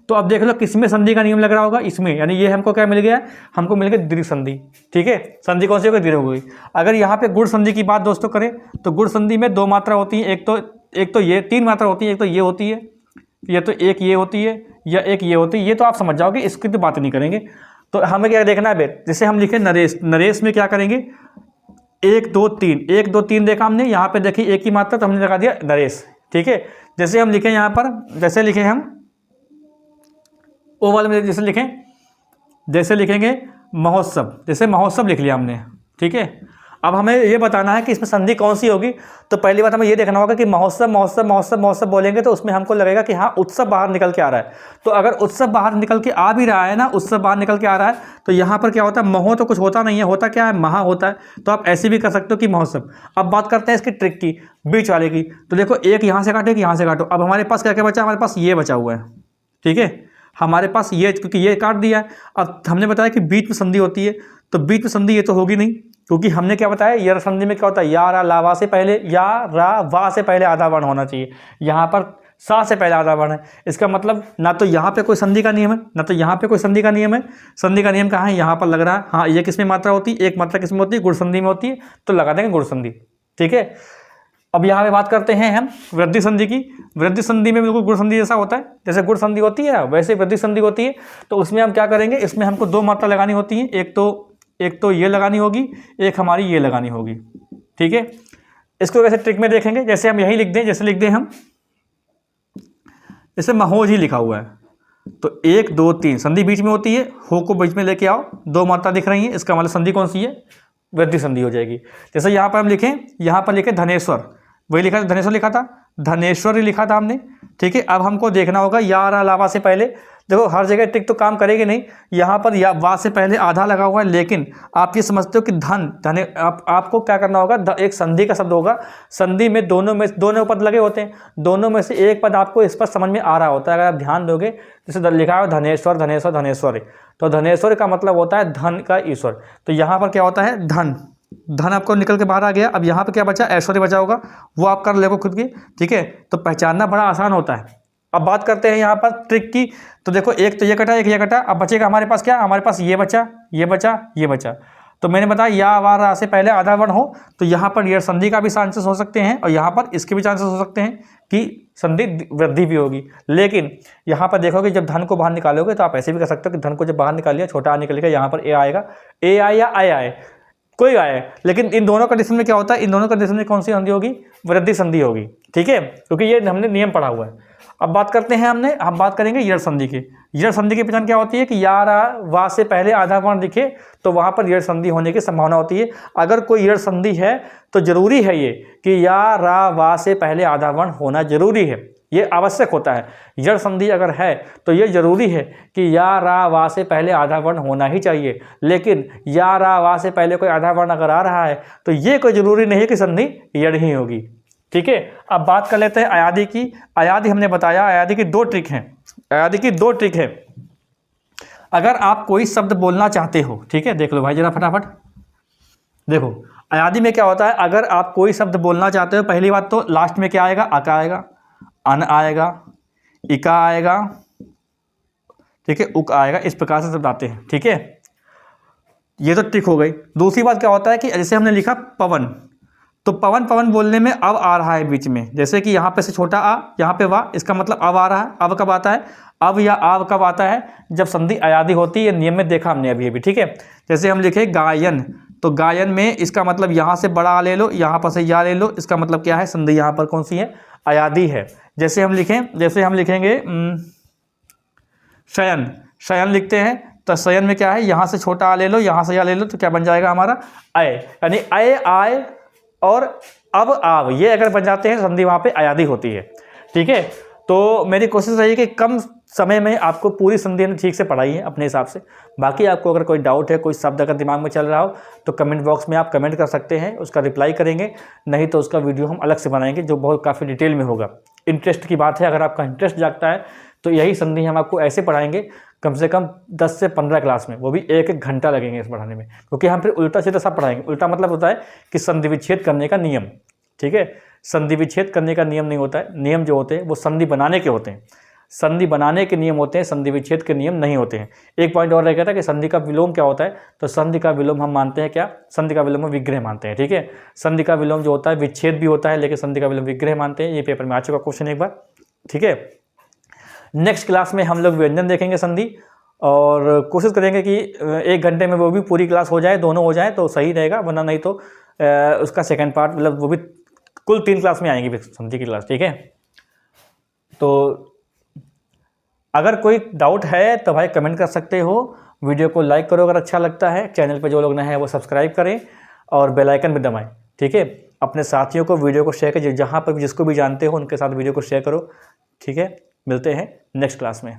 तो अब देख लो किसमें संधि का नियम लग रहा होगा, इसमें, यानी ये हमको क्या मिल गया, हमको मिल गया दीर्घ संधि। ठीक है, संधि कौन सी होगी, दीर्घ हो गई। अगर यहाँ पे गुण संधि की बात दोस्तों करें, तो गुण संधि में 2 मात्रा होती है, एक तो ये 3 मात्रा होती है, एक तो ये होती है, या तो एक ये होती है, या एक ये होती है, ये तो आप समझ जाओगे, इसकी तो बात नहीं करेंगे। तो हमें क्या देखना है, जैसे हम लिखे नरेश, नरेश में क्या करेंगे, 1 2 3, 1 2 3 देखा हमने, यहाँ पे देखिए एक ही मात्रा, तो हमने लगा दिया नरेश। ठीक है, जैसे हम लिखें यहाँ पर, जैसे लिखें हम ओ वाले में, जैसे लिखेंगे महोत्सव, जैसे महोत्सव लिख लिया हमने। ठीक है, अब हमें ये बताना है कि इसमें संधि कौन सी होगी। तो पहली बात हमें ये देखना होगा कि महोत्सव महोत्सव महोत्सव महोत्सव बोलेंगे तो उसमें हमको लगेगा कि हाँ उत्सव बाहर निकल के आ रहा है। तो अगर उत्सव बाहर निकल के आ भी रहा है ना, उत्सव बाहर निकल के आ रहा है, तो यहाँ पर क्या होता है, महो तो कुछ होता नहीं है, होता क्या है, महा होता है। तो आप ऐसे भी कर सकते हो कि महोत्सव। अब बात करते हैं इसकी ट्रिक की, बीच वाले की। तो देखो एक यहाँ से काटो, एक यहाँ से काटो। अब हमारे पास क्या क्या बचा, हमारे पास ये बचा हुआ है। ठीक है, हमारे पास ये, क्योंकि ये काट दिया है। अब हमने बताया कि बीच में संधि होती है, तो बीच में संधि ये तो होगी नहीं, क्योंकि हमने क्या बताया, यर संधि में क्या होता है, या रा लावा से पहले, या रा वा से पहले आधा वर्ण होना चाहिए। यहाँ पर सा से पहले आधा वर्ण है। इसका मतलब ना तो यहाँ पे कोई संधि का नियम है, ना तो यहाँ पे कोई संधि का नियम है। संधि का नियम कहाँ है, यहाँ पर लग रहा है। हाँ, ये किस में मात्रा होती है, एक मात्रा किस में होती है, गुण संधि में होती है, तो लगा देंगे गुण संधि। ठीक है, अब यहाँ पे बात करते हैं हम वृद्धि संधि की। वृद्धि संधि में बिल्कुल गुण संधि जैसा होता है, जैसे गुण संधि होती है वैसे वृद्धि संधि होती है। तो उसमें हम क्या करेंगे, इसमें हमको दो मात्रा लगानी होती है, एक तो ये लगानी होगी, एक हमारी ये लगानी होगी, ठीक है। इसको कैसे ट्रिक में देखेंगे, जैसे हम यही लिख दें, जैसे लिख दें हम, जैसे महोज ही लिखा हुआ है, तो 1 2 3 संधि बीच में होती है, हो को बीच में लेके आओ, दो मात्रा दिख रही है, इसका मतलब संधि कौन सी है, वृद्धि संधि हो जाएगी। जैसे यहाँ पर हम लिखें, यहाँ पर लिखे धनेश्वर, वही लिखा, धनेश्वर लिखा था, धनेश्वर ही लिखा था हमने, ठीक है। अब हमको देखना होगा या अलावा से पहले, देखो हर जगह ट्रिक तो काम करेगी नहीं, यहाँ पर या वा से पहले आधा लगा हुआ है, लेकिन आप ये समझते हो कि धने आपको क्या करना होगा, एक संधि का शब्द होगा, संधि में दोनों पद लगे होते हैं, दोनों में से एक पद आपको इस पर समझ में आ रहा होता है। अगर आप ध्यान दोगे, जैसे लिखा है धनेश्वर धनेश्वर धनेश्वर, तो धनेश्वर का मतलब होता है धन का ईश्वर। तो यहाँ पर क्या होता है, धन, धन आपको निकल के बाहर आ गया। अब यहाँ पे क्या बचा, ऐश्वर्य बचा होगा, वो आप कर लेगो खुद की, ठीक है। तो पहचानना बड़ा आसान होता है। अब बात करते हैं यहाँ पर ट्रिक की, तो देखो एक तो ये कटा, एक ये कटा, अब बचेगा हमारे पास क्या, हमारे पास ये बचा, ये बचा, ये बचा। तो मैंने बताया या वा रा से पहले आधा वर्ण हो, तो यहाँ पर ये संधि का भी चांसेस हो सकते हैं, और यहाँ पर इसके भी चांसेस हो सकते हैं कि संधि वृद्धि भी होगी। लेकिन यहाँ पर देखोगे जब धन को बाहर निकालोगे, तो आप ऐसे भी कर सकते हो कि धन को जब बाहर निकालिए, छोटा आ निकलेगा, यहाँ पर ए आएगा, ए आए या आए आए, कोई आए, लेकिन इन दोनों कंडीशन में क्या होता है, इन दोनों कंडीशन में कौन सी संधि होगी, वृद्धि संधि होगी, ठीक है, क्योंकि ये हमने नियम पढ़ा हुआ है। अब बात करते हैं हम बात करेंगे यड़ संधि की। यड़ संधि की पहचान क्या होती है कि या रा वा से पहले आधा वर्ण दिखे, तो वहाँ पर यड़ संधि होने की संभावना होती है। अगर कोई यड़ संधि है तो जरूरी है ये कि या रा वा से पहले आधा वर्ण होना जरूरी है, ये आवश्यक होता है। यड़ संधि अगर है तो ये जरूरी है कि या रा वा से पहले आधा वर्ण होना ही चाहिए। लेकिन या रा वा से पहले कोई आधा वर्ण अगर आ रहा है, तो ये कोई जरूरी नहीं है कि संधि यड़ ही होगी, ठीक है। अब बात कर लेते हैं अयादि की। अयादि हमने बताया, अयादि की दो ट्रिक हैं, अयादि की दो ट्रिक है। अगर आप कोई शब्द बोलना चाहते हो, ठीक है, देख लो भाई जरा फटाफट, देखो अयादि में क्या होता है, अगर आप कोई शब्द बोलना चाहते हो, पहली बात तो लास्ट में क्या आएगा, अका आएगा, अन आएगा, इका आएगा, ठीक है, उक आएगा, इस प्रकार से शब्द आते हैं, ठीक है। ये तो ट्रिक हो गई। दूसरी बात क्या होता है कि जैसे हमने लिखा पवन, तो पवन पवन बोलने में अब आ रहा है बीच में, जैसे कि यहाँ पे से छोटा आ, यहाँ पे वाह, इसका मतलब अब आ रहा है। अब कब आता है, अब या अब कब आता है, जब संधि अयादि होती है, नियम में देखा हमने अभी अभी, ठीक है। जैसे हम लिखे गायन, तो गायन में इसका मतलब यहाँ से बड़ा आ ले लो, यहाँ पर से या ले लो, इसका मतलब क्या है, संधि यहाँ पर कौन सी है, अयादि है। जैसे हम लिखेंगे शयन, शयन लिखते हैं, तो शयन में क्या है, यहाँ से छोटा आ ले लो, यहाँ से या ले लो, तो क्या बन जाएगा हमारा अय, यानी अय आय और अब आव, ये अगर बन जाते हैं संधि वहाँ पे अयादि होती है, ठीक है। तो मेरी कोशिश रही कि कम समय में आपको पूरी संधि ठीक से पढ़ाई है अपने हिसाब से। बाकी आपको अगर कोई डाउट है, कोई शब्द अगर दिमाग में चल रहा हो, तो कमेंट बॉक्स में आप कमेंट कर सकते हैं, उसका रिप्लाई करेंगे, नहीं तो उसका वीडियो हम अलग से बनाएंगे जो बहुत काफ़ी डिटेल में होगा। इंटरेस्ट की बात है, अगर आपका इंटरेस्ट जागता है तो यही संधि हम आपको ऐसे पढ़ाएंगे कम से कम 10 से 15 क्लास में, वो भी 1-1 घंटा लगेंगे इस पढ़ाने में, क्योंकि हम फिर उल्टा सीधा सब पढ़ाएंगे। उल्टा मतलब होता है कि संधि विच्छेद करने का नियम, ठीक है। संधि विच्छेद करने का नियम नहीं होता है, नियम जो होते हैं वो संधि बनाने के होते हैं, संधि बनाने के नियम होते हैं, संधि विच्छेद के नियम नहीं होते हैं। एक पॉइंट और रह गया था कि संधि का विलोम क्या होता है, तो संधि का विलोम हम मानते हैं क्या, संधि का विलोम विग्रह मानते हैं, ठीक है। संधि का विलोम जो होता है विच्छेद भी होता है, लेकिन संधि का विलोम विग्रह मानते हैं। ये पेपर में आ चुका क्वेश्चन एक बार, ठीक है। नेक्स्ट क्लास में हम लोग व्यंजन देखेंगे संधि, और कोशिश करेंगे कि 1 घंटे में वो भी पूरी क्लास हो जाए, दोनों हो जाए तो सही रहेगा, वरना नहीं तो उसका सेकंड पार्ट, मतलब वो भी कुल 3 क्लास में आएंगी संधि की क्लास, ठीक है। तो अगर कोई डाउट है तो भाई कमेंट कर सकते हो, वीडियो को लाइक करो अगर अच्छा लगता है, चैनल पे जो लोग नए हैं वो सब्सक्राइब करें और बेल आइकन भी दबाएं, ठीक है। अपने साथियों को वीडियो को शेयर करें, जहाँ पर जिसको भी जानते हो उनके साथ वीडियो को शेयर करो, ठीक है। मिलते हैं नेक्स्ट क्लास में।